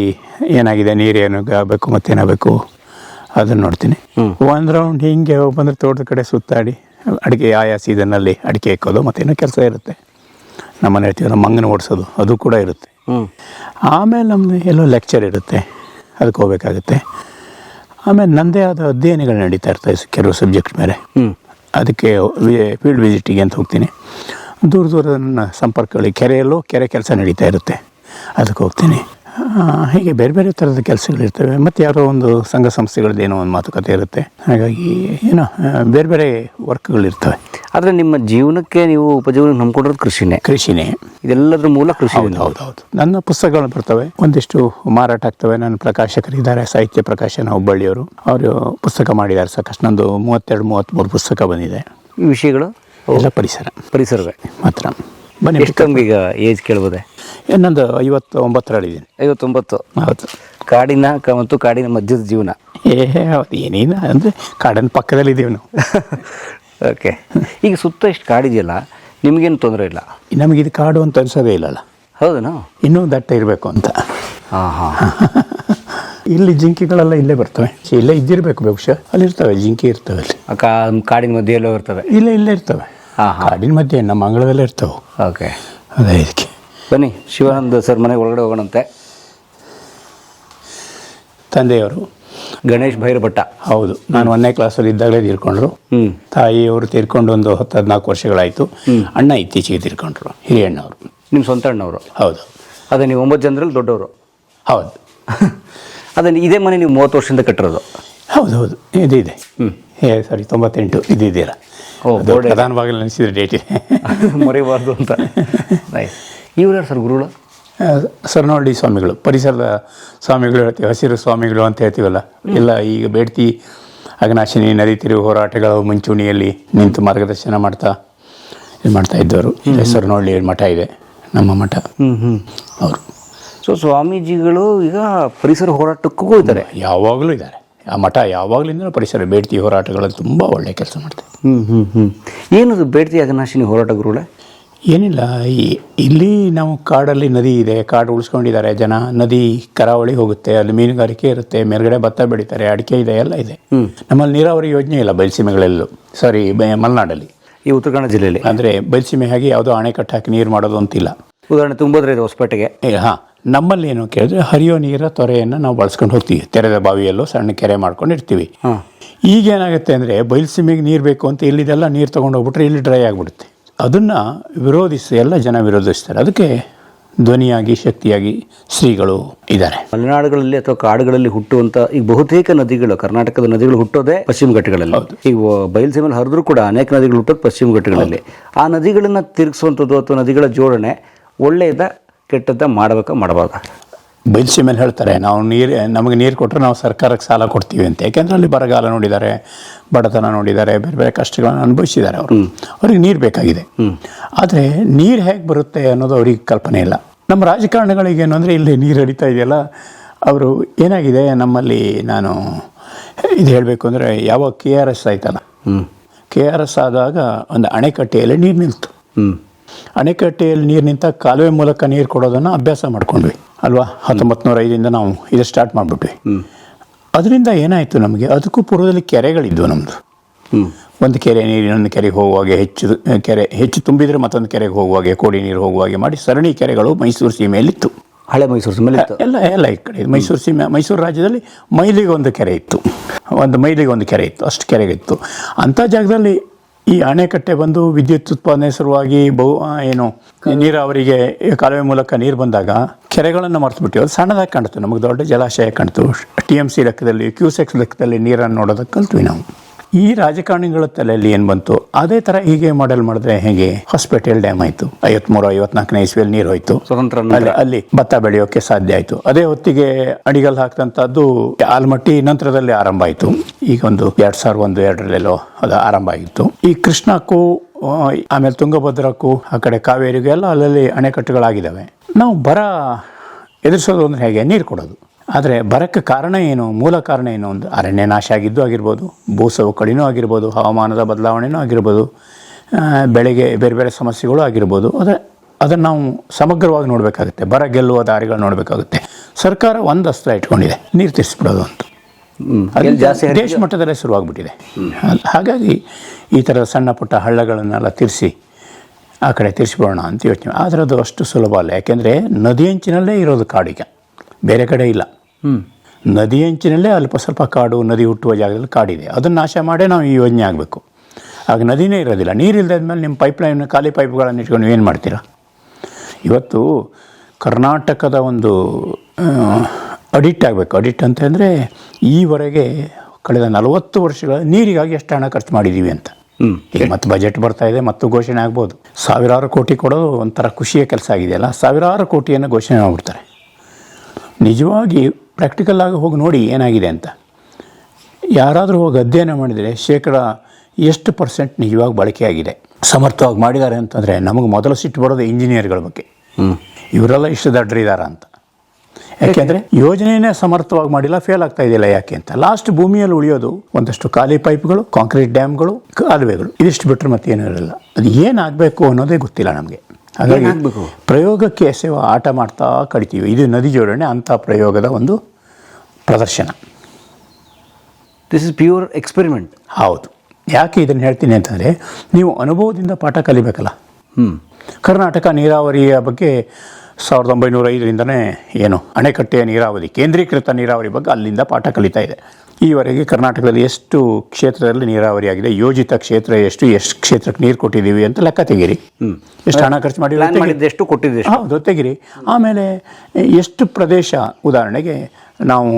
ಏನಾಗಿದೆ, ನೀರೇನು ಆಗಬೇಕು ಮತ್ತೇನಾಗಬೇಕು ಅದನ್ನು ನೋಡ್ತೀನಿ. ಒಂದು ರೌಂಡ್ ಹಿಂಗೆ ಬಂದರೆ ತೋಟದ ಕಡೆ ಸುತ್ತಾಡಿ ಅಡಿಕೆ ಆಯಾ ಸೀಸನ್ನಲ್ಲಿ ಅಡಿಕೆ ಇಕ್ಕೋದು ಮತ್ತೇನೋ ಕೆಲಸ ಇರುತ್ತೆ. ನಮ್ಮನೆ ಹೇಳ್ತೀವಿ ನಮ್ಮ ಮಂಗನ ಓಡಿಸೋದು ಅದು ಕೂಡ ಇರುತ್ತೆ. ಆಮೇಲೆ ನಮ್ಮದು ಎಲ್ಲೋ ಲೆಕ್ಚರ್ ಇರುತ್ತೆ, ಅದಕ್ಕೆ ಹೋಗ್ಬೇಕಾಗುತ್ತೆ. ಆಮೇಲೆ ನನ್ನದೇ ಆದ ಅಧ್ಯಯನಗಳು ನಡೀತಾ ಇರ್ತವೆ ಕೆಲವು ಸಬ್ಜೆಕ್ಟ್ ಮೇಲೆ. ಅದಕ್ಕೆ ಫೀಲ್ಡ್ ವಿಸಿಟಿಗೆ ಅಂತ ಹೋಗ್ತೀನಿ. ದೂರ ದೂರದ ನನ್ನ ಸಂಪರ್ಕಗಳಿಗೆ ಕೆರೆಯಲ್ಲೂ ಕೆರೆ ಕೆಲಸ ನಡೀತಾ ಇರುತ್ತೆ, ಅದಕ್ಕೆ ಹೋಗ್ತೀನಿ. ಹೀಗೆ ಬೇರೆ ಬೇರೆ ಥರದ ಕೆಲಸಗಳಿರ್ತವೆ. ಮತ್ತು ಯಾರೋ ಒಂದು ಸಂಘ ಸಂಸ್ಥೆಗಳದ್ದು ಏನೋ ಒಂದು ಮಾತುಕತೆ ಇರುತ್ತೆ. ಹಾಗಾಗಿ ಏನೋ ಬೇರೆ ಬೇರೆ ವರ್ಕ್ಗಳಿರ್ತವೆ. ಆದರೆ ನಿಮ್ಮ ಜೀವನಕ್ಕೆ ನೀವು ಉಪಜೀವನ ನಂಬ್ಕೊಂಡಿರೋದು ಕೃಷಿನೇ. ಇದೆಲ್ಲದ್ರ ಮೂಲ ಕೃಷಿ. ಹೌದು. ನನ್ನ ಪುಸ್ತಕಗಳು ಬರ್ತವೆ, ಒಂದಿಷ್ಟು ಮಾರಾಟ ಆಗ್ತವೆ. ನನ್ನ ಪ್ರಕಾಶಕರಿದ್ದಾರೆ, ಸಾಹಿತ್ಯ ಪ್ರಕಾಶನ ಹುಬ್ಬಳ್ಳಿಯವರು, ಅವರು ಪುಸ್ತಕ ಮಾಡಿದ್ದಾರೆ ಸಾಕಷ್ಟು. ನಂದು 32-33 ಪುಸ್ತಕ ಬಂದಿದೆ. ಈ ವಿಷಯಗಳು ಎಲ್ಲ ಪರಿಸರವೇ ಮಾತ್ರ. ಬನ್ನಿ, ಎಷ್ಟೊಂದೀಗ ಏಜ್ ಕೇಳ್ಬೋದೆ? ನಂದು 59ರಲ್ಲಿದ್ದೀನಿ. 59. ಹೌದು. ಕಾಡಿನ ಮತ್ತು ಕಾಡಿನ ಮಧ್ಯದ ಜೀವನ. ಹೌದು, ಏನೇನು ಅಂದರೆ ಕಾಡಿನ ಪಕ್ಕದಲ್ಲಿದ್ದೀವಿ ನಾವು. ಓಕೆ. ಈಗ ಸುತ್ತ ಇಷ್ಟು ಕಾಡಿದೆಯಲ್ಲ, ನಿಮಗೇನು ತೊಂದರೆ ಇಲ್ಲ? ನಮಗಿದು ಕಾಡು ಅಂತ ಅನಿಸೋದೇ ಇಲ್ಲಲ್ಲ. ಹೌದಾ? ಇನ್ನೂ ದಟ್ಟ ಇರಬೇಕು ಅಂತ. ಹಾಂ. ಇಲ್ಲಿ ಜಿಂಕೆಗಳೆಲ್ಲ ಇಲ್ಲೇ ಬರ್ತವೆ, ಇಲ್ಲೇ ಇದ್ದಿರಬೇಕು ಬಹುಶಃ. ಅಲ್ಲಿರ್ತವೆ ಜಿಂಕೆ, ಇರ್ತವೆ ಅಲ್ಲಿ ಕಾಡಿನ ಮಧ್ಯೆ ಎಲ್ಲೋ ಇರ್ತವೆ. ಇಲ್ಲೇ ಇರ್ತವೆ. ಕಾಡಿನ ಮಧ್ಯೆ ನಮ್ಮ ಅಂಗಳದಲ್ಲೇ ಇರ್ತವೆ. ಓಕೆ, ಅದೇ ಇದಕ್ಕೆ. ಬನ್ನಿ, ಶಿವಾನಂದ ಸರ್ ಮನೆಗೆ ಒಳಗಡೆ ಹೋಗೋಣಂತೆ. ತಂದೆಯವರು ಗಣೇಶ್ ಭೈರಭಟ್ಟ. ಹೌದು, ನಾನು 1ನೇ ಕ್ಲಾಸಲ್ಲಿ ಇದ್ದಾಗಲೇ ತೀರ್ಕೊಂಡ್ರು. ತಾಯಿಯವರು ತೀರ್ಕೊಂಡು ಒಂದು 10-14 ವರ್ಷಗಳಾಯಿತು. ಅಣ್ಣ ಇತ್ತೀಚೆಗೆ ತೀರ್ಕೊಂಡ್ರು, ಹಿರಿಯಣ್ಣವರು. ನಿಮ್ಮ ಸ್ವಂತ ಅಣ್ಣವರು? ಹೌದು. ಅದೇ ನೀವು 9 ಜನರಲ್ಲಿ ದೊಡ್ಡವರು? ಹೌದು. ಅದೇ ಇದೇ ಮನೆ ನೀವು 30 ವರ್ಷದಿಂದ ಕಟ್ಟಿರೋದು? ಹೌದು, ಇದಿದೆ. ಸಾರಿ, 98 ಇದ್ದೀರಾ? ಪ್ರಧಾನವಾಗಿ ನೆನೆಸಿದ್ರೆ ಡೇಟ್ ಇದೆ, ಮರಿಬಾರ್ದು ಅಂತ. ಇವ್ರು ಯಾರು ಸರ್ ಗುರುಗಳು? ಸರ್ನೋಳ್ಳಿ ಸ್ವಾಮಿಗಳು, ಪರಿಸರದ ಸ್ವಾಮಿಗಳು ಹೇಳ್ತೀವಿ, ಹಸಿರು ಸ್ವಾಮಿಗಳು ಅಂತ ಹೇಳ್ತೀವಲ್ಲ. ಎಲ್ಲ ಈಗ ಬೇಡ್ತಿ ಅಘನಾಶಿನಿ ನದಿ ತಿರುವು ಹೋರಾಟಗಳ ಮುಂಚೂಣಿಯಲ್ಲಿ ನಿಂತು ಮಾರ್ಗದರ್ಶನ ಮಾಡ್ತಾ ಇದ್ದವರು. ಸರ್ನೋಳ್ಳಿ ಮಠ ಇದೆ, ನಮ್ಮ ಮಠ. ಅವರು ಸ್ವಾಮೀಜಿಗಳು ಈಗ ಪರಿಸರ ಹೋರಾಟಕ್ಕೂ ಹೋಗ್ತಾರೆ? ಯಾವಾಗಲೂ ಇದ್ದಾರೆ. ಆ ಮಠ ಯಾವಾಗಲಿಂದ ಪರಿಸರ ಬೇಡ್ತಿ ಹೋರಾಟಗಳಲ್ಲಿ ತುಂಬ ಒಳ್ಳೆಯ ಕೆಲಸ ಮಾಡ್ತಾರೆ. ಏನದು ಬೇಡ್ತಿ ಅಘನಾಶಿನಿ ಹೋರಾಟ ಗುರುಗಳೇ? ಏನಿಲ್ಲ, ಇಲ್ಲಿ ನಾವು ಕಾಡಲ್ಲಿ ನದಿ ಇದೆ, ಕಾಡು ಉಳಿಸ್ಕೊಂಡಿದ್ದಾರೆ ಜನ. ನದಿ ಕರಾವಳಿ ಹೋಗುತ್ತೆ, ಅಲ್ಲಿ ಮೀನುಗಾರಿಕೆ ಇರುತ್ತೆ, ಮೇಲ್ಗಡೆ ಭತ್ತ ಬೆಳೀತಾರೆ, ಅಡಿಕೆ ಇದೆ, ಎಲ್ಲ ಇದೆ. ನಮ್ಮಲ್ಲಿ ನೀರಾವರಿ ಯೋಜನೆ ಇಲ್ಲ ಬಯಲುಸೀಮೆಗಳೆಲ್ಲೂ. ಸಾರಿ, ಮಲೆನಾಡಲ್ಲಿ, ಈ ಉತ್ತರ ಕನ್ನಡ ಜಿಲ್ಲೆಯಲ್ಲಿ. ಅಂದರೆ ಬಯಲುಸೀಮೆ ಹಾಗೆ ಯಾವುದೋ ಅಣೆಕಟ್ಟು ಹಾಕಿ ನೀರು ಮಾಡೋದು ಅಂತಿಲ್ಲ. ಉದಾಹರಣೆ ತುಂಬೋದ್ರೆ ಇದೆ ಹೊಸಪೇಟೆಗೆ. ಹಾಂ, ನಮ್ಮಲ್ಲಿ ಏನು ಕೇಳಿದ್ರೆ ಹರಿಯೋ ನೀರ ತೊರೆಯನ್ನು ನಾವು ಬಳಸ್ಕೊಂಡು ಹೋಗ್ತೀವಿ. ತೆರೆದ ಬಾವಿಯಲ್ಲೂ ಸಣ್ಣ ಕೆರೆ ಮಾಡ್ಕೊಂಡು ಇರ್ತೀವಿ. ಈಗೇನಾಗುತ್ತೆ ಅಂದರೆ ಬಯಲುಸೀಮೆಗೆ ನೀರು ಬೇಕು ಅಂತ ಇಲ್ಲಿದೆಲ್ಲ ನೀರು ತೊಗೊಂಡು ಹೋಗ್ಬಿಟ್ರೆ ಇಲ್ಲಿ ಡ್ರೈ ಆಗಿಬಿಡುತ್ತೆ. ಅದನ್ನು ವಿರೋಧಿಸಿ ಎಲ್ಲ ಜನ ವಿರೋಧಿಸ್ತಾರೆ. ಅದಕ್ಕೆ ಧ್ವನಿಯಾಗಿ ಶಕ್ತಿಯಾಗಿ ಶ್ರೀಗಳು ಇದ್ದಾರೆ. ಮಲೆನಾಡುಗಳಲ್ಲಿ ಅಥವಾ ಕಾಡುಗಳಲ್ಲಿ ಹುಟ್ಟುವಂಥ ಈಗ ಬಹುತೇಕ ನದಿಗಳು, ಕರ್ನಾಟಕದ ನದಿಗಳು ಹುಟ್ಟೋದೇ ಪಶ್ಚಿಮ ಘಟ್ಟಗಳಲ್ಲಿ. ಈಗ ಬಯಲುಸೀಮೆಯಲ್ಲಿ ಹರಿದ್ರೂ ಕೂಡ ಅನೇಕ ನದಿಗಳು ಹುಟ್ಟೋದು ಪಶ್ಚಿಮ ಘಟ್ಟಗಳಲ್ಲಿ. ಆ ನದಿಗಳನ್ನು ತಿರುಗಿಸುವಂಥದ್ದು ಅಥವಾ ನದಿಗಳ ಜೋಡಣೆ ಒಳ್ಳೆಯದ ಕೆಟ್ಟದ್ದ ಮಾಡಬಾರ್ದು? ಬಯಲುಸೀಮೆಯಲ್ಲಿ ಹೇಳ್ತಾರೆ, ನಾವು ನಮಗೆ ನೀರು ಕೊಟ್ಟರೆ ನಾವು ಸರ್ಕಾರಕ್ಕೆ ಸಾಲ ಕೊಡ್ತೀವಿ ಅಂತ. ಯಾಕೆಂದರೆ ಅಲ್ಲಿ ಬರಗಾಲ ನೋಡಿದ್ದಾರೆ, ಬಡತನ ನೋಡಿದ್ದಾರೆ, ಬೇರೆ ಬೇರೆ ಕಷ್ಟಗಳನ್ನು ಅನುಭವಿಸಿದ್ದಾರೆ. ಅವ್ರಿಗೆ ನೀರು ಬೇಕಾಗಿದೆ. ಆದರೆ ನೀರು ಹೇಗೆ ಬರುತ್ತೆ ಅನ್ನೋದು ಅವ್ರಿಗೆ ಕಲ್ಪನೆ ಇಲ್ಲ. ನಮ್ಮ ರಾಜಕಾರಣಿಗಳಿಗೇನು ಅಂದರೆ ಇಲ್ಲಿ ನೀರು ಹರಿತಾ ಇದೆಯಲ್ಲ, ಅವರು ಏನಾಗಿದೆ ನಮ್ಮಲ್ಲಿ, ನಾನು ಇದು ಹೇಳಬೇಕು ಅಂದರೆ ಯಾವಾಗ KRS ಆಯ್ತಲ್ಲ, KRS ಆದಾಗ ಒಂದು ಅಣೆಕಟ್ಟೆಯಲ್ಲಿ ನೀರು ನಿಲ್ತು. ಅಣೆಕಟ್ಟೆಯಲ್ಲಿ ನೀರು ನಿಂತ ಕಾಲುವೆ ಮೂಲಕ ನೀರು ಕೊಡೋದನ್ನು ಅಭ್ಯಾಸ ಮಾಡ್ಕೊಂಡ್ವಿ ಅಲ್ವಾ. 1905ರಿಂದ ನಾವು ಇದು ಸ್ಟಾರ್ಟ್ ಮಾಡಿಬಿಟ್ವಿ. ಅದರಿಂದ ಏನಾಯಿತು, ನಮಗೆ ಅದಕ್ಕೂ ಪೂರ್ವದಲ್ಲಿ ಕೆರೆಗಳಿದ್ವು ನಮ್ಮದು. ಒಂದು ಕೆರೆ ನೀರು ಇನ್ನೊಂದು ಕೆರೆಗೆ ಹೋಗುವಾಗೆ ಹೆಚ್ಚು ತುಂಬಿದರೆ ಮತ್ತೊಂದು ಕೆರೆಗೆ ಹೋಗುವಾಗೆ, ಕೋಡಿ ನೀರು ಹೋಗುವಾಗೆ ಮಾಡಿ ಸರಣಿ ಕೆರೆಗಳು ಮೈಸೂರು ಸೀಮೆಯಲ್ಲಿತ್ತು. ಹಳೆ ಮೈಸೂರು ಸೀಮೆ ಎಲ್ಲ ಈ ಕಡೆ ಮೈಸೂರು ರಾಜ್ಯದಲ್ಲಿ ಮೈಲಿಗೆ ಒಂದು ಕೆರೆ ಇತ್ತು, ಮೈಲಿಗೆ ಒಂದು ಕೆರೆ ಇತ್ತು, ಅಷ್ಟು ಕೆರೆಗಿತ್ತು. ಅಂಥ ಜಾಗದಲ್ಲಿ ಈ ಅಣೆಕಟ್ಟೆ ಬಂದು ವಿದ್ಯುತ್ ಉತ್ಪಾದನೆ ಸಲುವಾಗಿ ನೀರಾವರಿಗೆ ಕಾಲುವೆ ಮೂಲಕ ನೀರು ಬಂದಾಗ ಕೆರೆಗಳನ್ನು ಮರೆತುಬಿಟ್ಟು ಅದು ಸಣ್ಣದಾಗಿ ಕಾಣ್ತು. ನಮಗೆ ದೊಡ್ಡ ಜಲಾಶಯ ಕಾಣ್ತು. TMC ಲೆಕ್ಕದಲ್ಲಿ, ಕ್ಯೂಸೆಕ್ಸ್ ಲೆಕ್ಕದಲ್ಲಿ ನೀರನ್ನು ನೋಡೋದಕ್ಕೆ ಕಲ್ತ್ವಿ ನಾವು. ಈ ರಾಜಕಾರಣಿಗಳ ತಲೆಯಲ್ಲಿ ಏನು ಬಂತು, ಅದೇ ಥರ ಹೀಗೆ ಮಾಡೆಲ್ ಮಾಡಿದ್ರೆ ಹೇಗೆ? ಹೊಸಪೇಟೆಲ್ ಡ್ಯಾಮ್ ಆಯಿತು, 53-54 ಇಸ್ವಿಯಲ್ಲಿ ನೀರು ಹೋಯ್ತು, ಸ್ವತಂತ್ರ ಅಲ್ಲಿ ಭತ್ತ ಬೆಳೆಯೋಕೆ ಸಾಧ್ಯ ಆಯಿತು. ಅದೇ ಹೊತ್ತಿಗೆ ಅಡಿಗಲ್ ಹಾಕ್ತಂಥದ್ದು ಆಲ್ಮಟ್ಟಿ ನಂತರದಲ್ಲಿ ಆರಂಭ ಆಯಿತು. ಈಗ ಒಂದು 2001-2 ಅದು ಆರಂಭ ಆಗಿತ್ತು. ಈ ಕೃಷ್ಣಕ್ಕೂ ಆಮೇಲೆ ತುಂಗಭದ್ರಕ್ಕೂ ಆ ಕಡೆ ಕಾವೇರಿಗೂ ಎಲ್ಲ ಅಲ್ಲಲ್ಲಿ ಅಣೆಕಟ್ಟುಗಳಾಗಿದ್ದಾವೆ. ನಾವು ಬರ ಎದುರಿಸೋದು ಅಂದರೆ ಹೇಗೆ? ನೀರು ಕೊಡೋದು. ಆದರೆ ಬರಕ್ಕೆ ಕಾರಣ ಏನು? ಮೂಲ ಕಾರಣ ಏನು? ಒಂದು ಅರಣ್ಯ ನಾಶ ಆಗಿದ್ದು ಆಗಿರ್ಬೋದು, ಭೂಸವಕಳಿನೂ ಆಗಿರ್ಬೋದು, ಹವಾಮಾನದ ಬದಲಾವಣೆನೂ ಆಗಿರ್ಬೋದು, ಬೆಳೆಗೆ ಬೇರೆ ಬೇರೆ ಸಮಸ್ಯೆಗಳು ಆಗಿರ್ಬೋದು. ಅದನ್ನು ನಾವು ಸಮಗ್ರವಾಗಿ ನೋಡಬೇಕಾಗುತ್ತೆ. ಬರ ಗೆಲ್ಲುವ ದಾರಿಗಳು ನೋಡಬೇಕಾಗುತ್ತೆ. ಸರ್ಕಾರ ಒಂದು ಅಸ್ತ್ರ ಇಟ್ಕೊಂಡಿದೆ, ನೀರು ತಿರ್ಸ್ಬಿಡೋದು ಅಂತ. ದೇಶ ಮಟ್ಟದಲ್ಲೇ ಶುರುವಾಗ್ಬಿಟ್ಟಿದೆ. ಹಾಗಾಗಿ ಈ ಥರದ ಸಣ್ಣ ಪುಟ್ಟ ಹಳ್ಳಗಳನ್ನೆಲ್ಲ ತಿರ್ಸಿ ಆ ಕಡೆ ತಿರ್ಸ್ಬಿಡೋಣ ಅಂತ ಯೋಚನೆ. ಆದರೆ ಅದು ಅಷ್ಟು ಸುಲಭ ಅಲ್ಲ. ಯಾಕೆಂದರೆ ನದಿಯಂಚಿನಲ್ಲೇ ಇರೋದು ಕಾಡೀಗ, ಬೇರೆ ಕಡೆ ಇಲ್ಲ. ನದಿಯಂಚಿನಲ್ಲೇ ಅಲ್ಪ ಸ್ವಲ್ಪ ಕಾಡು, ನದಿ ಹುಟ್ಟುವ ಜಾಗದಲ್ಲಿ ಕಾಡಿದೆ. ಅದನ್ನು ನಾಶ ಮಾಡೇ ನಾವು ಈ ಯೋಜನೆ ಆಗಬೇಕು. ಆಗ ನದಿನೇ ಇರೋದಿಲ್ಲ. ನೀರಿಲ್ಲದಾದ್ಮೇಲೆ ನಿಮ್ಮ ಪೈಪ್ಲೈನ್, ಖಾಲಿ ಪೈಪ್ಗಳನ್ನು ಇಟ್ಕೊಂಡು ಏನು ಮಾಡ್ತೀರಾ? ಇವತ್ತು ಕರ್ನಾಟಕದ ಒಂದು ಅಡಿಟ್ ಆಗಬೇಕು. ಅಡಿಟ್ ಅಂತಂದರೆ ಈವರೆಗೆ ಕಳೆದ 40 ವರ್ಷಗಳ ನೀರಿಗಾಗಿ ಎಷ್ಟು ಹಣ ಖರ್ಚು ಮಾಡಿದ್ದೀವಿ ಅಂತ. ಈಗ ಮತ್ತೆ ಬಜೆಟ್ ಬರ್ತಾ ಇದೆ, ಮತ್ತು ಘೋಷಣೆ ಆಗ್ಬೋದು. 1000 ಕೋಟಿ ಕೊಡೋದು ಒಂಥರ ಖುಷಿಯ ಕೆಲಸ ಆಗಿದೆಯಲ್ಲ. 1000 ಕೋಟಿಯನ್ನು ಘೋಷಣೆ ಮಾಡಿಬಿಡ್ತಾರೆ. ನಿಜವಾಗಿ ಪ್ರಾಕ್ಟಿಕಲ್ ಆಗಿ ಹೋಗಿ ನೋಡಿ ಏನಾಗಿದೆ ಅಂತ. ಯಾರಾದರೂ ಹೋಗಿ ಅಧ್ಯಯನ ಮಾಡಿದರೆ ಎಷ್ಟು % ನಿಜವಾಗಿ ಬಳಕೆಯಾಗಿದೆ, ಸಮರ್ಥವಾಗಿ ಮಾಡಿದ್ದಾರೆ ಅಂತಂದರೆ ನಮಗೆ ಮೊದಲು ಸಿಟ್ಟು ಬರೋದು ಇಂಜಿನಿಯರ್ಗಳ ಬಗ್ಗೆ. ಇವರೆಲ್ಲ ಇಷ್ಟು ದಡ್ಡರಿದಾರ ಅಂತ. ಯಾಕೆಂದರೆ ಯೋಜನೆಯೇ ಸಮರ್ಥವಾಗಿ ಮಾಡಿಲ್ಲ, ಫೇಲ್ ಆಗ್ತಾ ಇದೆಯಲ್ಲ ಯಾಕೆ ಅಂತ. ಲಾಸ್ಟ್ ಭೂಮಿಯಲ್ಲಿ ಉಳಿಯೋದು ಒಂದಷ್ಟು ಖಾಲಿ ಪೈಪ್ಗಳು, ಕಾಂಕ್ರೀಟ್ ಡ್ಯಾಮ್ಗಳು, ಕಾಲುವೆಗಳು. ಇದಿಷ್ಟು ಬಿಟ್ಟರೆ ಮತ್ತೇನೂ ಇರಲ್ಲ. ಅದು ಏನಾಗಬೇಕು ಅನ್ನೋದೇ ಗೊತ್ತಿಲ್ಲ ನಮಗೆ. ಹಾಗಾಗಿ ಪ್ರಯೋಗಕ್ಕೆ ಎಸೆಯುವ ಆಟ ಮಾಡ್ತಾ ಕಡಿತೀವಿ. ಇದು ನದಿ ಜೋಡಣೆ ಅಂಥ ಪ್ರಯೋಗದ ಒಂದು ಪ್ರದರ್ಶನ. This is pure experiment. ಹೌದು. ಯಾಕೆ ಇದನ್ನು ಹೇಳ್ತೀನಿ ಅಂತಂದರೆ, ನೀವು ಅನುಭವದಿಂದ ಪಾಠ ಕಲಿಬೇಕಲ್ಲ. ಕರ್ನಾಟಕ ನೀರಾವರಿಯ ಬಗ್ಗೆ 1905ರಿಂದನೇ ಅಣೆಕಟ್ಟೆಯ ನೀರಾವರಿ, ಕೇಂದ್ರೀಕೃತ ನೀರಾವರಿ ಬಗ್ಗೆ ಅಲ್ಲಿಂದ ಪಾಠ ಕಲಿತಾ ಇದೆ. ಈವರೆಗೆ ಕರ್ನಾಟಕದಲ್ಲಿ ಎಷ್ಟು ಕ್ಷೇತ್ರದಲ್ಲಿ ನೀರಾವರಿ ಆಗಿದೆ, ಯೋಜಿತ ಕ್ಷೇತ್ರ ಎಷ್ಟು ಕ್ಷೇತ್ರಕ್ಕೆ ನೀರು ಕೊಟ್ಟಿದ್ದೀವಿ ಅಂತ ಲೆಕ್ಕ ತೆಗೀರಿ. ಎಷ್ಟು ಹಣ ಖರ್ಚು ಮಾಡಿ ಎಷ್ಟು ಕೊಟ್ಟಿದ್ದೀವಿ, ಹೌದು ತೆಗಿರಿ. ಆಮೇಲೆ ಎಷ್ಟು ಪ್ರದೇಶ, ಉದಾಹರಣೆಗೆ ನಾವು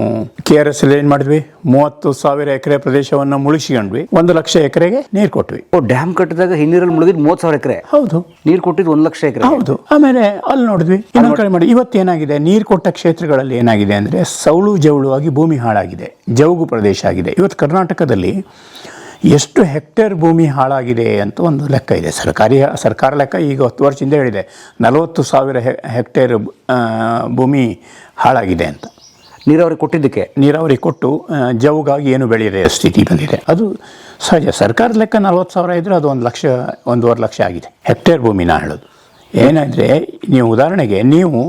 KRS ಏನು ಮಾಡಿದ್ವಿ, 30,000 ಎಕರೆ ಪ್ರದೇಶವನ್ನು ಮುಳುಗಿಸ್ಕೊಂಡ್ವಿ, 1,00,000 ಎಕರೆಗೆ ನೀರು ಕೊಟ್ವಿ. ಡ್ಯಾಮ್ ಕಟ್ಟಿದಾಗ ಹಿನ್ನೀರಲ್ಲಿ ಮುಳುಗಿದ್ 30,000 ಎಕರೆ. ಹೌದು. ನೀರು ಕೊಟ್ಟಿದ್ದು 1,00,000 ಎಕರೆ. ಹೌದು. ಆಮೇಲೆ ಅಲ್ಲಿ ನೋಡಿದ್ವಿ, ಇನ್ನೊಂದು ಕಡೆ ಮಾಡಿ. ಇವತ್ತೇನಾಗಿದೆ, ನೀರು ಕೊಟ್ಟ ಕ್ಷೇತ್ರಗಳಲ್ಲಿ ಏನಾಗಿದೆ ಅಂದರೆ ಸೌಳು ಜವಳು ಆಗಿ ಭೂಮಿ ಹಾಳಾಗಿದೆ, ಜವುಗು ಪ್ರದೇಶ ಆಗಿದೆ. ಇವತ್ತು ಕರ್ನಾಟಕದಲ್ಲಿ ಎಷ್ಟು ಹೆಕ್ಟೇರ್ ಭೂಮಿ ಹಾಳಾಗಿದೆ ಅಂತ ಒಂದು ಲೆಕ್ಕ ಇದೆ, ಸರ್ಕಾರ ಲೆಕ್ಕ. ಈಗ 10 ವರ್ಷದಿಂದ ಹೇಳಿದೆ 40,000 ಹೆಕ್ಟೇರ್ ಭೂಮಿ ಹಾಳಾಗಿದೆ ಅಂತ. ನೀರಾವರಿ ಕೊಟ್ಟಿದ್ದಕ್ಕೆ, ನೀರಾವರಿ ಕೊಟ್ಟು ಜವುಗಾಗಿ ಏನು ಬೆಳೆಯದೆ ಸ್ಥಿತಿ ಬಂದಿದೆ. ಅದು ಸಹಜ. ಸರ್ಕಾರದ ಲೆಕ್ಕ 40,000 ಇದ್ದರೆ ಅದು 1,00,000, 1.5 ಆಗಿದೆ ಹೆಕ್ಟೇರ್ ಭೂಮಿ. ನಾ ಹೇಳೋದು ಏನಾದರೆ, ನೀವು ಉದಾಹರಣೆಗೆ ನೀವು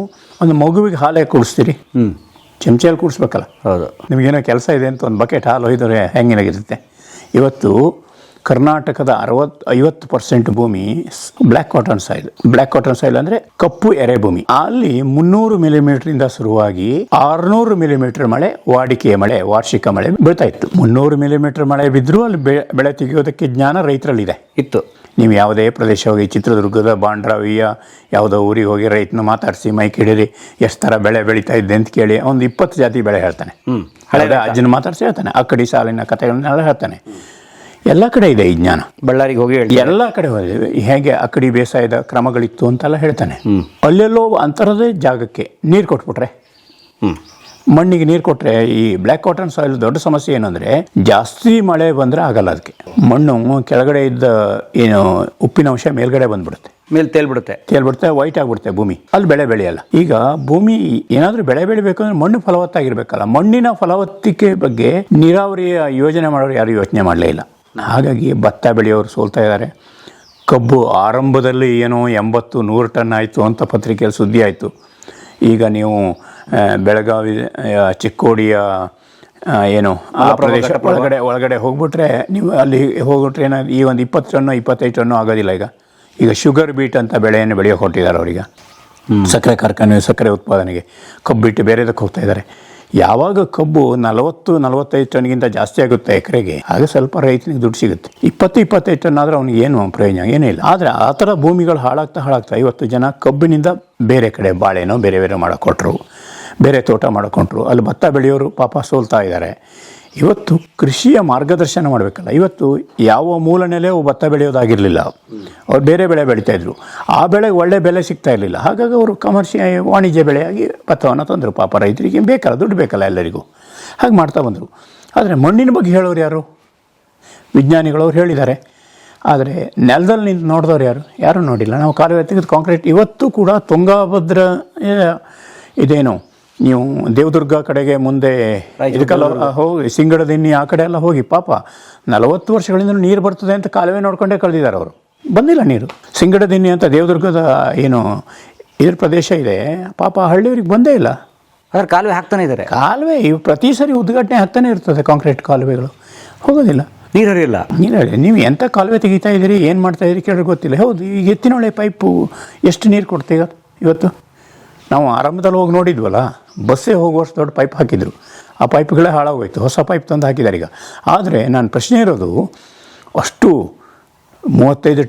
ಒಂದು ಮಗುವಿಗೆ ಹಾಲೇ ಕುಡಿಸ್ತೀರಿ, ಚಮಚೆಯಲ್ಲಿ ಕುಡಿಸ್ಬೇಕಲ್ಲ. ಹೌದು. ನಿಮಗೇನೋ ಕೆಲಸ ಇದೆ ಅಂತ ಒಂದು ಬಕೆಟ್ ಹಾಲು ಒಯ್ದರೆ ಹೆಂಗೇನಾಗಿರುತ್ತೆ. ಇವತ್ತು ಕರ್ನಾಟಕದ 50% ಭೂಮಿ black cotton soil. Black cotton soil ಅಂದರೆ ಕಪ್ಪು ಎರೆ ಭೂಮಿ. ಅಲ್ಲಿ 300 ಮಿಲಿಮೀಟರ್ ಶುರುವಾಗಿ 600 ಮಿಲಿಮೀಟರ್ ಮಳೆ, ವಾಡಿಕೆಯ ಮಳೆ, ವಾರ್ಷಿಕ ಮಳೆ ಬೀಳ್ತಾ ಇತ್ತು. 300 ಮಿಲಿಮೀಟರ್ ಮಳೆ ಬಿದ್ದರೂ ಅಲ್ಲಿ ಬೆಳೆ ತೆಗೆಯೋದಕ್ಕೆ ಜ್ಞಾನ ರೈತರಲ್ಲಿದೆ ಇತ್ತು. ನೀವು ಯಾವುದೇ ಪ್ರದೇಶ ಹೋಗಿ, ಚಿತ್ರದುರ್ಗದ ಬಾಂಡ್ರಾವಿಯ ಯಾವುದೋ ಊರಿಗೆ ಹೋಗಿ ರೈತನ ಮಾತಾಡಿಸಿ ಮೈಕ್ ಹಿಡೀರಿ, ಎಷ್ಟು ಥರ ಬೆಳೆ ಬೆಳೀತಾ ಇದ್ದೆ ಅಂತ ಕೇಳಿ ಒಂದು 20 ಜಾತಿ ಬೆಳೆ ಹೇಳ್ತಾನೆ. ಹಳೆ ಅಜ್ಜನ ಮಾತಾಡಿಸಿ ಹೇಳ್ತಾನೆ. ಅಕ್ಕಡಿ ಸಾಲಿನ ಕಥೆಗಳನ್ನೆಲ್ಲ ಹೇಳ್ತಾನೆ. ಎಲ್ಲ ಕಡೆ ಇದೆ ಈ ಜ್ಞಾನ. ಬಳ್ಳಾರಿಗೆ ಹೋಗಿ ಎಲ್ಲ ಕಡೆ ಹೋಗಿ ಹೇಗೆ ಅಕ್ಕಡಿ ಬೇಸಾಯದ ಕ್ರಮಗಳಿತ್ತು ಅಂತೆಲ್ಲ ಹೇಳ್ತಾನೆ. ಅಲ್ಲೆಲ್ಲೋ ಅಂತರದೇ ಜಾಗಕ್ಕೆ ನೀರು ಕೊಟ್ಬಿಟ್ರೆ, ಮಣ್ಣಿಗೆ ನೀರು ಕೊಟ್ಟರೆ, ಈ ಬ್ಲ್ಯಾಕ್ ಕಾಟನ್ ಸಾಯಿಲ್ ದೊಡ್ಡ ಸಮಸ್ಯೆ ಏನಂದರೆ, ಜಾಸ್ತಿ ಮಳೆ ಬಂದರೆ ಆಗಲ್ಲ. ಅದಕ್ಕೆ ಮಣ್ಣು ಕೆಳಗಡೆ ಇದ್ದ ಉಪ್ಪಿನಂಶ ಮೇಲ್ಗಡೆ ಬಂದ್ಬಿಡುತ್ತೆ, ಮೇಲೆ ತೇಲ್ಬಿಡುತ್ತೆ, ವೈಟ್ ಆಗಿಬಿಡುತ್ತೆ ಭೂಮಿ. ಅಲ್ಲಿ ಬೆಳೆ ಬೆಳೆಯಲ್ಲ. ಈಗ ಭೂಮಿ ಏನಾದರೂ ಬೆಳೆ ಬೆಳಿಬೇಕು ಅಂದರೆ ಮಣ್ಣು ಫಲವತ್ತಾಗಿರ್ಬೇಕಲ್ಲ. ಮಣ್ಣಿನ ಫಲವತ್ತಿಕೆ ಬಗ್ಗೆ ನೀರಾವರಿಯ ಯೋಜನೆ ಮಾಡೋರು ಯಾರು ಯೋಚನೆ ಮಾಡಲೇ ಇಲ್ಲ. ಹಾಗಾಗಿ ಭತ್ತ ಬೆಳೆಯೋರು ಸೋಲ್ತಾ ಇದ್ದಾರೆ. ಕಬ್ಬು ಆರಂಭದಲ್ಲಿ 80-100 ಟನ್ ಆಯಿತು ಅಂತ ಪತ್ರಿಕೆಯಲ್ಲಿ ಸುದ್ದಿ ಆಯಿತು. ಈಗ ನೀವು ಬೆಳಗಾವಿ, ಚಿಕ್ಕೋಡಿಯ ಆ ಪ್ರದೇಶ ಒಳಗಡೆ ಹೋಗ್ಬಿಟ್ರೆ, ನೀವು ಅಲ್ಲಿ ಹೋಗ್ಬಿಟ್ರೆ ಈ ಒಂದು 20 ಟನ್ನು 25 ಟನ್ನು ಆಗೋದಿಲ್ಲ. ಈಗ ಶುಗರ್ ಬೀಟ್ ಅಂತ ಬೆಳೆಯನ್ನು ಬೆಳೆಯೋಕೆ ಹೊರಟಿದ್ದಾರೆ ಅವರಿಗೆ. ಸಕ್ಕರೆ ಕಾರ್ಖಾನೆ, ಸಕ್ಕರೆ ಉತ್ಪಾದನೆಗೆ ಕಬ್ಬು ಬಿಟ್ಟು ಬೇರೆದಕ್ಕೆ ಹೋಗ್ತಾ ಇದ್ದಾರೆ. ಯಾವಾಗ ಕಬ್ಬು 40-45 ಟನ್ಗಿಂತ ಜಾಸ್ತಿ ಆಗುತ್ತೆ ಎಕರೆಗೆ, ಆಗ ಸ್ವಲ್ಪ ರೈತನಿಗೆ ದುಡ್ಡು ಸಿಗುತ್ತೆ. 20-25 ಟನ್ ಆದರೆ ಅವ್ನಿಗೆ ಏನು ಪ್ರಯೋಜನ, ಏನೂ ಇಲ್ಲ. ಆದರೆ ಆ ಥರ ಭೂಮಿಗಳು ಹಾಳಾಗ್ತಾ ಇವತ್ತು ಜನ ಕಬ್ಬಿನಿಂದ ಬೇರೆ ಕಡೆ ಬಾಳೆನೋ ಬೇರೆ ಮಾಡೋಕೊಟ್ರು, ಬೇರೆ ತೋಟ ಮಾಡಿಕೊಂಡ್ರು. ಅಲ್ಲಿ ಭತ್ತ ಬೆಳೆಯೋರು ಪಾಪ ಸೋಲ್ತಾ ಇದ್ದಾರೆ. ಇವತ್ತು ಕೃಷಿಯ ಮಾರ್ಗದರ್ಶನ ಮಾಡಬೇಕಲ್ಲ. ಇವತ್ತು ಯಾವ ಮೂಲ ನೆಲೆಯೂ ಭತ್ತ ಬೆಳೆಯೋದಾಗಿರಲಿಲ್ಲ, ಅವ್ರು ಬೇರೆ ಬೆಳೆ ಬೆಳೀತಾಯಿದ್ರು. ಆ ಬೆಳೆಗೆ ಒಳ್ಳೆ ಬೆಲೆ ಸಿಗ್ತಾ ಇರಲಿಲ್ಲ. ಹಾಗಾಗಿ ಅವರು ವಾಣಿಜ್ಯ ಬೆಳೆಯಾಗಿ ಭತ್ತವನ್ನು ತಂದರು. ಪಾಪ ರೈತರಿಗೆ ಬೇಕಲ್ಲ, ದುಡ್ಡು ಬೇಕಲ್ಲ ಎಲ್ಲರಿಗೂ, ಹಾಗೆ ಮಾಡ್ತಾ ಬಂದರು. ಆದರೆ ಮಣ್ಣಿನ ಬಗ್ಗೆ ಹೇಳೋರು ಯಾರು? ವಿಜ್ಞಾನಿಗಳವ್ರು ಹೇಳಿದ್ದಾರೆ. ಆದರೆ ನೆಲದಲ್ಲಿ ನಿಂತು ನೋಡಿದವ್ರು ಯಾರೂ ನೋಡಿಲ್ಲ. ನಾವು ಕಾಲುವೆ ತೆಗೆದು ಕಾಂಕ್ರೀಟ್ ಇವತ್ತು ಕೂಡ ತುಂಗಾಭದ್ರ ಇದೇನು ನೀವು ದೇವದುರ್ಗ ಕಡೆಗೆ ಮುಂದೆ ಇದಕ್ಕೆಲ್ಲ ಹೋಗಿ ಸಿಂಗಡದಿನ್ನಿ ಆ ಕಡೆ ಎಲ್ಲ ಹೋಗಿ ಪಾಪ 40 ವರ್ಷಗಳಿಂದ ನೀರು ಬರ್ತದೆ ಅಂತ ಕಾಲುವೆ ನೋಡ್ಕೊಂಡೇ ಕಳೆದಿದ್ದಾರೆ ಅವರು. ಬಂದಿಲ್ಲ ನೀರು. ಸಿಂಗಡದಿನ್ನಿ ಅಂತ ದೇವದುರ್ಗದ ಏನು ಇದ್ರ ಪ್ರದೇಶ ಇದೆ, ಪಾಪ ಹಳ್ಳಿಯವ್ರಿಗೆ ಬಂದೇ ಇಲ್ಲ. ಅದ್ರ ಕಾಲುವೆ ಹಾಕ್ತಾನೆ ಇದ್ದಾರೆ. ಕಾಲುವೆ ಇವು ಪ್ರತಿ ಸರಿ ಉದ್ಘಾಟನೆ ಆಗ್ತಾನೆ ಇರ್ತದೆ. ಕಾಂಕ್ರೀಟ್ ಕಾಲುವೆಗಳು ಹೋಗೋದಿಲ್ಲ, ನೀರು ಹರಿಯಿಲ್ಲ. ನೀವು ಎಂಥ ಕಾಲುವೆ ತೆಗಿತಾ ಇದ್ದೀರಿ, ಏನು ಮಾಡ್ತಾ ಇದ್ದೀರಿ ಕೇಳಿದ್ರೆ ಗೊತ್ತಿಲ್ಲ. ಹೌದು, ಈಗ ಎತ್ತಿನೊಳೆ ಪೈಪು ಎಷ್ಟು ನೀರು ಕೊಡ್ತೀಗ ಇವತ್ತು? ನಾವು ಆರಂಭದಲ್ಲಿ ಹೋಗಿ ನೋಡಿದ್ವಲ್ಲ, ಬಸ್ಸೇ ಹೋಗುವಷ್ಟು ದೊಡ್ಡ ಪೈಪ್ ಹಾಕಿದ್ರು. ಆ ಪೈಪ್ಗಳೇ ಹಾಳಾಗೋಯ್ತು, ಹೊಸ ಪೈಪ್ ತಂದು ಹಾಕಿದ್ದಾರೆ ಈಗ. ಆದರೆ ನಾನು ಪ್ರಶ್ನೆ ಇರೋದು, ಅಷ್ಟು 35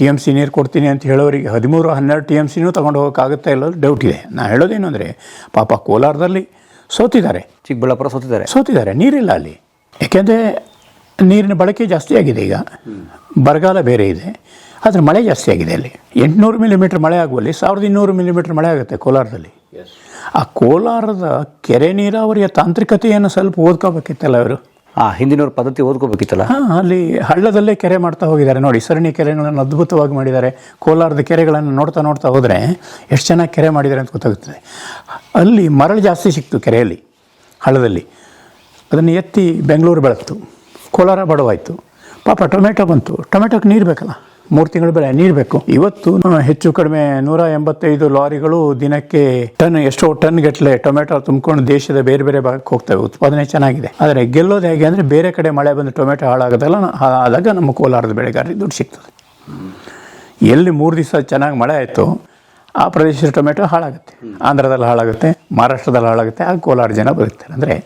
TMC ನೀರು ಕೊಡ್ತೀನಿ ಅಂತ ಹೇಳೋರಿಗೆ 13-12 TMCನೂ ತೊಗೊಂಡು ಹೋಗೋಕ್ಕಾಗುತ್ತಾ ಇಲ್ಲೋದು ಡೌಟ್ ಇದೆ. ನಾನು ಹೇಳೋದೇನು ಅಂದರೆ, ಪಾಪ ಕೋಲಾರದಲ್ಲಿ ಸೋತಿದ್ದಾರೆ, ಚಿಕ್ಕಬಳ್ಳಾಪುರ ಸೋತಿದ್ದಾರೆ, ನೀರಿಲ್ಲ ಅಲ್ಲಿ. ಯಾಕೆಂದರೆ ನೀರಿನ ಬಳಕೆ ಜಾಸ್ತಿ ಆಗಿದೆ. ಈಗ ಬರಗಾಲ ಬೇರೆ ಇದೆ, ಆದರೆ ಮಳೆ ಜಾಸ್ತಿ ಆಗಿದೆ ಅಲ್ಲಿ. 800 ಮಿಲಿಮೀಟ್ರ್ ಮಳೆ ಆಗುವಲ್ಲಿ 1200 ಮಿಲಿಮೀಟ್ರ್ ಮಳೆ ಆಗುತ್ತೆ ಕೋಲಾರದಲ್ಲಿ. ಆ ಕೋಲಾರದ ಕೆರೆ ನೀರಾವರಿಯ ತಾಂತ್ರಿಕತೆಯನ್ನು ಸ್ವಲ್ಪ ಓದ್ಕೋಬೇಕಿತ್ತಲ್ಲ ಅವರು. ಹಿಂದಿನವ್ರ ಪದ್ಧತಿ ಓದ್ಕೋಬೇಕಿತ್ತಲ್ಲ. ಅಲ್ಲಿ ಹಳ್ಳದಲ್ಲೇ ಕೆರೆ ಮಾಡ್ತಾ ಹೋಗಿದ್ದಾರೆ ನೋಡಿ. ಸರಣಿ ಕೆರೆಗಳನ್ನು ಅದ್ಭುತವಾಗಿ ಮಾಡಿದ್ದಾರೆ. ಕೋಲಾರದ ಕೆರೆಗಳನ್ನು ನೋಡ್ತಾ ಹೋದರೆ ಎಷ್ಟು ಚೆನ್ನಾಗಿ ಕೆರೆ ಮಾಡಿದ್ದಾರೆ ಅಂತ ಗೊತ್ತಾಗುತ್ತದೆ. ಅಲ್ಲಿ ಮರಳು ಜಾಸ್ತಿ ಸಿಕ್ತು ಕೆರೆಯಲ್ಲಿ, ಹಳ್ಳದಲ್ಲಿ. ಅದನ್ನು ಎತ್ತಿ ಬೆಂಗಳೂರು ಬೆಳೆತು, ಕೋಲಾರ ಬಡವಾಯಿತು. ಪಾಪ ಟೊಮೆಟೊ ಬಂತು, ಟೊಮೆಟೊಕ್ಕೆ ನೀರು ಬೇಕಲ್ಲ, 3 ತಿಂಗಳು ಬೆಳೆ ನೀರು ಬೇಕು. ಇವತ್ತು ಹೆಚ್ಚು ಕಡಿಮೆ 185 ಲಾರಿಗಳು ದಿನಕ್ಕೆ ಎಷ್ಟೋ ಟನ್ ಗಟ್ಟಲೆ ಟೊಮೆಟೊ ತುಂಬಿಕೊಂಡು ದೇಶದ ಬೇರೆ ಬೇರೆ ಭಾಗಕ್ಕೆ ಹೋಗ್ತವೆ. ಉತ್ಪಾದನೆ ಚೆನ್ನಾಗಿದೆ. ಆದರೆ ಗೆಲ್ಲೋದು ಹೇಗೆ ಅಂದರೆ, ಬೇರೆ ಕಡೆ ಮಳೆ ಬಂದು ಟೊಮೆಟೊ ಹಾಳಾಗೋದಲ್ಲ, ಆದಾಗ ನಮ್ಮ ಕೋಲಾರದ ಬೆಳೆಗಾರರಿಗೆ ದುಡ್ಡು ಸಿಗ್ತದೆ. ಎಲ್ಲಿ 3 ದಿವಸ ಚೆನ್ನಾಗಿ ಮಳೆ ಆಯಿತು, ಆ ಪ್ರದೇಶದ ಟೊಮೆಟೊ ಹಾಳಾಗುತ್ತೆ. ಆಂಧ್ರದಲ್ಲಿ ಹಾಳಾಗುತ್ತೆ, ಮಹಾರಾಷ್ಟ್ರದಲ್ಲಿ ಹಾಳಾಗುತ್ತೆ, ಆಗ ಕೋಲಾರ ಜನ ಬದುಕ್ತಾರೆ. ಅಂದರೆ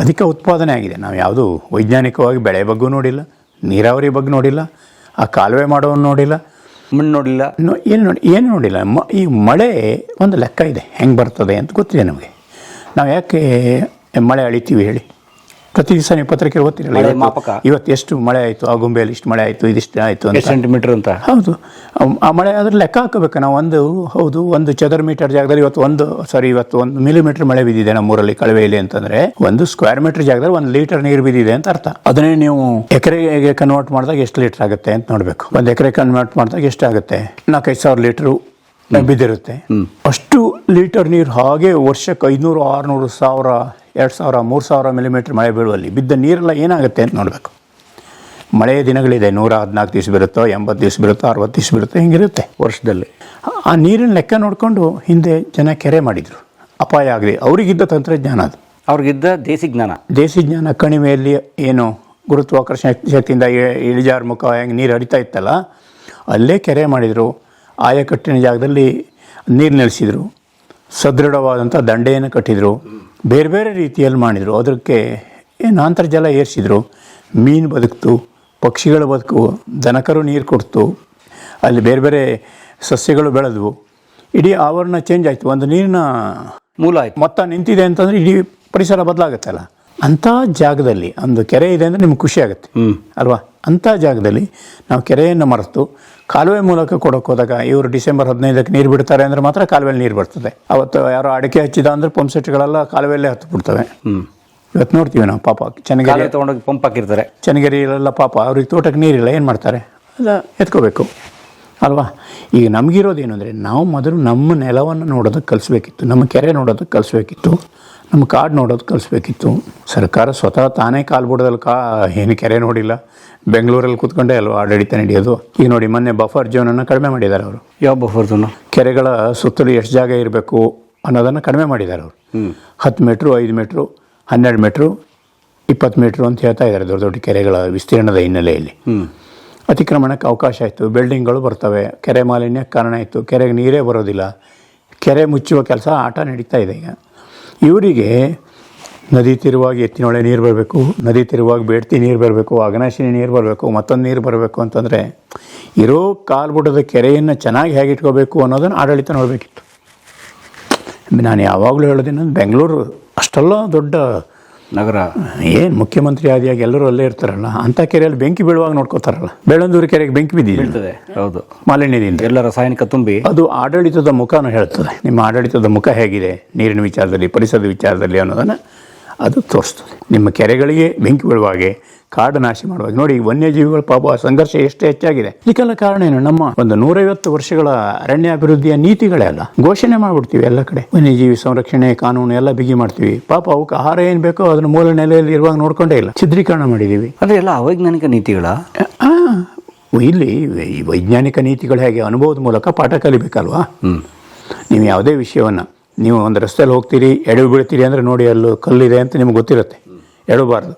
ಅಧಿಕ ಉತ್ಪಾದನೆ ಆಗಿದೆ. ನಾವು ಯಾವುದೂ ವೈಜ್ಞಾನಿಕವಾಗಿ ಬೆಳೆ ಬಗ್ಗೆ ನೋಡಿಲ್ಲ, ನೀರಾವರಿ ಬಗ್ಗೆ ನೋಡಿಲ್ಲ, ಆ ಕಾಲುವೆ ಮಾಡೋವನ್ನು ನೋಡಿಲ್ಲ, ಮಣ್ಣು ನೋಡಿಲ್ಲ, ಏನು ನೋಡಿಲ್ಲ. ಈ ಮಳೆ ಒಂದು ಲೆಕ್ಕ ಇದೆ, ಹೆಂಗೆ ಬರ್ತದೆ ಅಂತ ಗೊತ್ತಿದೆ ನಮಗೆ. ನಾವು ಯಾಕೆ ಮಳೆ ಅಳಿತೀವಿ ಹೇಳಿ? ಪ್ರತಿ ದಿವಸ ನೀವು ಪತ್ರಿಕೆ ಓದ್ತಿರಲ್ಲ, ಇವತ್ತು ಎಷ್ಟು ಮಳೆ ಆಯಿತು, ಆ ಗುಂಬೆಯಲ್ಲಿ ಇಷ್ಟು ಮಳೆ ಆಯಿತು, ಇದಿಷ್ಟು ಆಯಿತು ಅಂತ, ಸೆಂಟಿಮೀಟರ್ ಅಂತ. ಹೌದು, ಆ ಮಳೆ ಅದ್ರ ಲೆಕ್ಕ ಹಾಕೋಬೇಕು ನಾವು. ಒಂದು ಚದರ ಮೀಟರ್ ಜಾಗದಲ್ಲಿ ಇವತ್ತು 1 ಮಿಲಿಮೀಟರ್ ಮಳೆ ಬಿದ್ದಿದೆ ನಮ್ಮೂರಲ್ಲಿ ಕಳವೆಯಲ್ಲಿ ಅಂತಂದರೆ, 1 ಸ್ಕ್ವೇರ್ ಮೀಟರ್ ಜಾಗದಲ್ಲಿ 1 ಲೀಟರ್ ನೀರು ಬಿದ್ದಿದೆ ಅಂತ ಅರ್ಥ. ಅದನ್ನೇ ನೀವು ಎಕರೆಗೆ ಕನ್ವರ್ಟ್ ಮಾಡಿದಾಗ ಎಷ್ಟು ಲೀಟರ್ ಆಗುತ್ತೆ ಅಂತ ನೋಡಬೇಕು. 1 ಎಕರೆ ಕನ್ವರ್ಟ್ ಮಾಡಿದಾಗ ಎಷ್ಟಾಗುತ್ತೆ? 4-5 ಸಾವಿರ ಲೀಟರು ಬಿದ್ದಿರುತ್ತೆ. ಅಷ್ಟು ಲೀಟರ್ ನೀರು ಹಾಗೆ ವರ್ಷಕ್ಕೆ 500, 600, 1000, 2000, 3000 ಮಿಲಿಮೀಟರ್ ಮಳೆ ಬೀಳುವಲ್ಲಿ ಬಿದ್ದ ನೀರೆಲ್ಲ ಏನಾಗುತ್ತೆ ಅಂತ ನೋಡಬೇಕು. ಮಳೆಯ ದಿನಗಳಿದೆ, 114 ದಿವಸ ಬರುತ್ತೋ, 80 ದಿವಸ ಬರುತ್ತೋ, 60 ದಿವಸ ಬರುತ್ತೋ, ಹಿಂಗಿರುತ್ತೆ ವರ್ಷದಲ್ಲಿ. ಆ ನೀರಿನ ಲೆಕ್ಕ ನೋಡಿಕೊಂಡು ಹಿಂದೆ ಜನ ಕೆರೆ ಮಾಡಿದರು, ಅಪಾಯ ಆಗಲಿ. ಅವರಿಗಿದ್ದ ತಂತ್ರಜ್ಞಾನ ಅದು, ಅವ್ರಿಗಿದ್ದ ದೇಸಿ ಜ್ಞಾನ. ಕಣಿವೆಯಲ್ಲಿ ಏನು ಗುರುತ್ವಾಕರ್ಷಣ ಶಕ್ತಿಯಿಂದ ಇಳಿಜಾರು ಹೆಂಗೆ ನೀರು ಹರಿತಾ ಇತ್ತಲ್ಲ, ಅಲ್ಲೇ ಕೆರೆ ಮಾಡಿದರು. ಆಯಕಟ್ಟಿನ ಜಾಗದಲ್ಲಿ ನೀರು ನಿಲ್ಲಿಸಿದರು, ಸದೃಢವಾದಂಥ ದಂಡೆಯನ್ನು ಕಟ್ಟಿದರು, ಬೇರೆ ಬೇರೆ ರೀತಿಯಲ್ಲಿ ಮಾಡಿದರು. ಅದಕ್ಕೆ ಅಂತರ್ಜಲ ಏರಿಸಿದರು, ಮೀನು ಬದುಕ್ತು, ಪಕ್ಷಿಗಳು ಬದುಕು, ದನಕರು ನೀರು ಕೊಡ್ತು, ಅಲ್ಲಿ ಬೇರೆ ಬೇರೆ ಸಸ್ಯಗಳು ಬೆಳೆದವು. ಇಡೀ ಆವರಣ ಚೇಂಜ್ ಆಯಿತು. ಒಂದು ನೀರಿನ ಮೂಲ ಆಯಿತು, ಮೊತ್ತ ನಿಂತಿದೆ ಅಂತಂದರೆ ಇಡೀ ಪರಿಸರ ಬದಲಾಗುತ್ತಲ್ಲ. ಅಂಥ ಜಾಗದಲ್ಲಿ ಒಂದು ಕೆರೆ ಇದೆ ಅಂದರೆ ನಿಮ್ಗೆ ಖುಷಿ ಆಗುತ್ತೆ ಅಲ್ವಾ? ಅಂಥ ಜಾಗದಲ್ಲಿ ನಾವು ಕೆರೆಯನ್ನು ಮರೆತು ಕಾಲುವೆ ಮೂಲಕ ಕೊಡೋಕೆ ಹೋದಾಗ, ಇವರು ಡಿಸೆಂಬರ್ 15ಕ್ಕೆ ನೀರು ಬಿಡ್ತಾರೆ ಅಂದರೆ ಮಾತ್ರ ಕಾಲುವೆಯಲ್ಲಿ ನೀರು ಬರ್ತದೆ. ಅವತ್ತು ಯಾರೋ ಅಡಿಕೆ ಹಚ್ಚಿದ ಅಂದರೆ ಪಂಪ್ ಸೆಟ್ಗಳೆಲ್ಲ ಕಾಲುವೆಯಲ್ಲೇ ಹತ್ತು ಬಿಡ್ತವೆ. ಇವತ್ತು ನೋಡ್ತೀವಿ ನಾವು, ಪಾಪ ಚನ್ನಗಿರಿ ತೊಗೊಂಡೋಗಿ ಪಂಪ್ ಹಾಕಿರ್ತಾರೆ. ಚನ್ನಗಿರಿಯಲ್ಲೆಲ್ಲ ಪಾಪ ಅವ್ರಿಗೆ ತೋಟಕ್ಕೆ ನೀರಿಲ್ಲ, ಏನು ಮಾಡ್ತಾರೆ? ಅಲ್ಲ, ಎತ್ಕೋಬೇಕು ಅಲ್ವಾ? ಈಗ ನಮಗಿರೋದೇನು ಅಂದರೆ, ನಾವು ಮೊದಲು ನಮ್ಮ ನೆಲವನ್ನು ನೋಡೋದಕ್ಕೆ ಕಲಿಸ್ಬೇಕಿತ್ತು, ನಮ್ಮ ಕೆರೆ ನೋಡೋದಕ್ಕೆ ಕಲಿಸ್ಬೇಕಿತ್ತು, ನಮ್ಮ ಕಾಡು ನೋಡೋದು ಕಲಿಸ್ಬೇಕಿತ್ತು. ಸರ್ಕಾರ ಸ್ವತಃ ತಾನೇ ಕಾಲ್ಬುಡದಲ್ಲಿ ಏನು ಕೆರೆ ನೋಡಿಲ್ಲ, ಬೆಂಗಳೂರಲ್ಲಿ ಕೂತ್ಕೊಂಡೇ ಅಲ್ವಾ ಆಡಳಿತ ನಡೆಯೋದು. ಈಗ ನೋಡಿ, ಮೊನ್ನೆ ಬಫರ್ ಝೋನನ್ನು ಕಡಿಮೆ ಮಾಡಿದ್ದಾರೆ ಅವರು. ಯಾವ ಬಫರ್ ಝೋನು? ಕೆರೆಗಳ ಸುತ್ತಲೂ ಎಷ್ಟು ಜಾಗ ಇರಬೇಕು ಅನ್ನೋದನ್ನು ಕಡಿಮೆ ಮಾಡಿದ್ದಾರೆ ಅವರು. 10 ಮೀಟ್ರು, 5 ಮೀಟ್ರು, 12 ಮೀಟ್ರು, 20 ಮೀಟ್ರು ಅಂತ ಹೇಳ್ತಾ ಇದ್ದಾರೆ. ದೊಡ್ಡ ದೊಡ್ಡ ಕೆರೆಗಳ ವಿಸ್ತೀರ್ಣದ ಹಿನ್ನೆಲೆಯಲ್ಲಿ ಅತಿಕ್ರಮಣಕ್ಕೆ ಅವಕಾಶ ಆಯಿತು, ಬಿಲ್ಡಿಂಗ್ಗಳು ಬರ್ತವೆ, ಕೆರೆ ಮಾಲಿನ್ಯಕ್ಕೆ ಕಾರಣ ಆಯಿತು, ಕೆರೆಗೆ ನೀರೇ ಬರೋದಿಲ್ಲ, ಕೆರೆ ಮುಚ್ಚುವ ಕೆಲಸ ಆಟ ನಡೀತಾ ಇದೆ. ಈಗ ಇವರಿಗೆ ನದಿ ತೀರವಾಗಿ ಎತ್ತಿನೊಳೆ ನೀರು ಬರಬೇಕು, ನದಿ ತೀರವಾಗಿ ಬೇಡ್ತಿ ನೀರು ಬರಬೇಕು, ಅಘನಾಶಿನಿ ನೀರು ಬರಬೇಕು, ಮತ್ತೊಂದು ನೀರು ಬರಬೇಕು ಅಂತಂದರೆ, ಇರೋ ಕಾಲ್ಬುಡದ ಕೆರೆಯನ್ನು ಚೆನ್ನಾಗಿ ಹೇಗೆ ಇಟ್ಕೋಬೇಕು ಅನ್ನೋದನ್ನು ಆಡಳಿತ ನೋಡಬೇಕಿತ್ತು. ನಾನು ಯಾವಾಗಲೂ ಹೇಳೋದೇನು, ಬೆಂಗಳೂರು ಅಷ್ಟೆಲ್ಲ ದೊಡ್ಡ ನಗರ ಏನು ಮುಖ್ಯಮಂತ್ರಿ ಆದಿಯಾಗಿ ಎಲ್ಲರೂ ಅಲ್ಲೇ ಇರ್ತಾರಲ್ಲ, ಅಂಥ ಕೆರೆಯಲ್ಲಿ ಬೆಂಕಿ ಬೀಳುವಾಗ ನೋಡ್ಕೋತಾರಲ್ಲ. ಬೆಳ್ಳಂದೂರು ಕೆರೆಗೆ ಬೆಂಕಿ ಬಿದ್ದಿದೆ, ಹೌದು, ಮಾಲಿನ್ಯದಿಂದ ಎಲ್ಲ ರಾಸಾಯನಿಕ ತುಂಬಿ. ಅದು ಆಡಳಿತದ ಮುಖನೂ ಹೇಳ್ತದೆ. ನಿಮ್ಮ ಆಡಳಿತದ ಮುಖ ಹೇಗಿದೆ ನೀರಿನ ವಿಚಾರದಲ್ಲಿ, ಪರಿಸರದ ವಿಚಾರದಲ್ಲಿ ಅನ್ನೋದನ್ನು ಅದು ತೋರಿಸ್ತದೆ. ನಿಮ್ಮ ಕೆರೆಗಳಿಗೆ ಬೆಂಕಿ ಬೀಳುವಾಗೆ, ಕಾಡು ನಾಶ ಮಾಡುವಾಗ ನೋಡಿ, ವನ್ಯಜೀವಿಗಳ ಪಾಪ ಸಂಘರ್ಷ ಎಷ್ಟು ಹೆಚ್ಚಾಗಿದೆ. ಇದಕ್ಕೆಲ್ಲ ಕಾರಣ ಏನು? ನಮ್ಮ ಒಂದು 150 ವರ್ಷಗಳ ಅರಣ್ಯಾಭಿವೃದ್ಧಿಯ ನೀತಿಗಳೇ ಅಲ್ಲ. ಘೋಷಣೆ ಮಾಡಿಬಿಡ್ತೀವಿ ಎಲ್ಲ ಕಡೆ, ವನ್ಯಜೀವಿ ಸಂರಕ್ಷಣೆ ಕಾನೂನು ಎಲ್ಲ ಬಿಗಿ ಮಾಡ್ತೀವಿ. ಪಾಪ ಅವಕ್ಕೆ ಆಹಾರ ಏನು ಬೇಕೋ ಅದನ್ನ ಮೂಲ ನೆಲೆಯಲ್ಲಿ ಇರುವಾಗ ನೋಡ್ಕೊಂಡೇ ಇಲ್ಲ, ಛಿದ್ರೀಕರಣ ಮಾಡಿದ್ದೀವಿ. ಅಂದರೆ ಎಲ್ಲ ಅವೈಜ್ಞಾನಿಕ ನೀತಿಗಳ. ಇಲ್ಲಿ ಈ ವೈಜ್ಞಾನಿಕ ನೀತಿಗಳು ಹೇಗೆ? ಅನುಭವದ ಮೂಲಕ ಪಾಠ ಕಲಿಬೇಕಲ್ವಾ? ನೀವು ಯಾವುದೇ ವಿಷಯವನ್ನು, ನೀವು ಒಂದು ರಸ್ತೆಯಲ್ಲಿ ಹೋಗ್ತೀರಿ, ಎಡವಿ ಬೀಳ್ತೀರಿ ಅಂದರೆ ನೋಡಿ ಅಲ್ಲೂ ಕಲ್ಲಿದೆ ಅಂತ ನಿಮ್ಗೆ ಗೊತ್ತಿರುತ್ತೆ, ಎಡಬಾರ್ದು.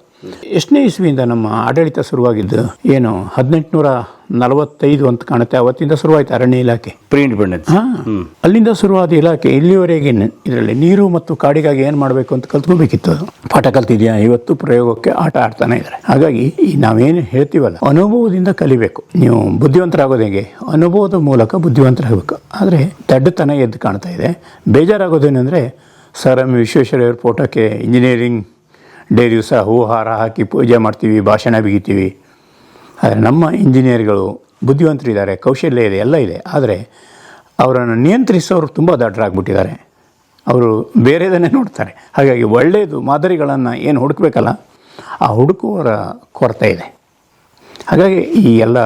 ಎಷ್ಟನೇ ಇಸ್ವಿಯಿಂದ ನಮ್ಮ ಆಡಳಿತ ಶುರುವಾಗಿದ್ದು? ಏನು 1845 ಅಂತ ಕಾಣುತ್ತೆ. ಅವತ್ತಿಂದ ಶುರುವಾಯಿತು ಅರಣ್ಯ ಇಲಾಖೆ, ಪ್ರೀ ಇಂಡಿಪೆಂಡೆನ್ಸ್. ಅಲ್ಲಿಂದ ಶುರುವಾದ ಇಲಾಖೆ ಇಲ್ಲಿವರೆಗೆ ಇದರಲ್ಲಿ ನೀರು ಮತ್ತು ಕಾಡಿಗಾಗಿ ಏನು ಮಾಡಬೇಕು ಅಂತ ಕಲ್ತ್ಕೋಬೇಕಿತ್ತು. ಅದು ಪಾಠ ಕಲ್ತಿದ್ಯಾ? ಇವತ್ತು ಪ್ರಯೋಗಕ್ಕೆ ಆಟ ಆಡ್ತಾನೆ ಇದ್ದಾರೆ. ಹಾಗಾಗಿ ನಾವೇನು ಹೇಳ್ತೀವಲ್ಲ, ಅನುಭವದಿಂದ ಕಲಿಬೇಕು. ನೀವು ಬುದ್ಧಿವಂತರಾಗೋದು ಹೇಗೆ? ಅನುಭವದ ಮೂಲಕ ಬುದ್ಧಿವಂತರಾಗಬೇಕು. ಆದರೆ ದಡ್ಡತನ ಎದ್ದು ಕಾಣ್ತಾ ಇದೆ. ಬೇಜಾರಾಗೋದೇನೆಂದರೆ, ಸರ್ ಎಂ ವಿಶ್ವೇಶ್ವರಯ್ಯವ್ರ ಫೋಟೋಕ್ಕೆ ಇಂಜಿನಿಯರಿಂಗ್ ಡೇ ದಿವಸ ಹೂ ಹಾರ ಹಾಕಿ ಪೂಜೆ ಮಾಡ್ತೀವಿ, ಭಾಷಣ ಬಿಗಿತೀವಿ. ಆದರೆ ನಮ್ಮ ಇಂಜಿನಿಯರ್ಗಳು ಬುದ್ಧಿವಂತರಿದ್ದಾರೆ, ಕೌಶಲ್ಯ ಇದೆ, ಎಲ್ಲ ಇದೆ. ಆದರೆ ಅವರನ್ನು ನಿಯಂತ್ರಿಸೋರು ತುಂಬ ದಡ್ಡರಾಗ್ಬಿಟ್ಟಿದ್ದಾರೆ. ಅವರು ಬೇರೆದನ್ನೇ ನೋಡ್ತಾರೆ. ಹಾಗಾಗಿ ಒಳ್ಳೆಯದು ಮಾದರಿಗಳನ್ನು ಏನು ಹುಡುಕಬೇಕಲ್ಲ, ಆ ಹುಡುಕುವವರ ಕೊರತೆ ಇದೆ. ಹಾಗಾಗಿ ಈ ಎಲ್ಲ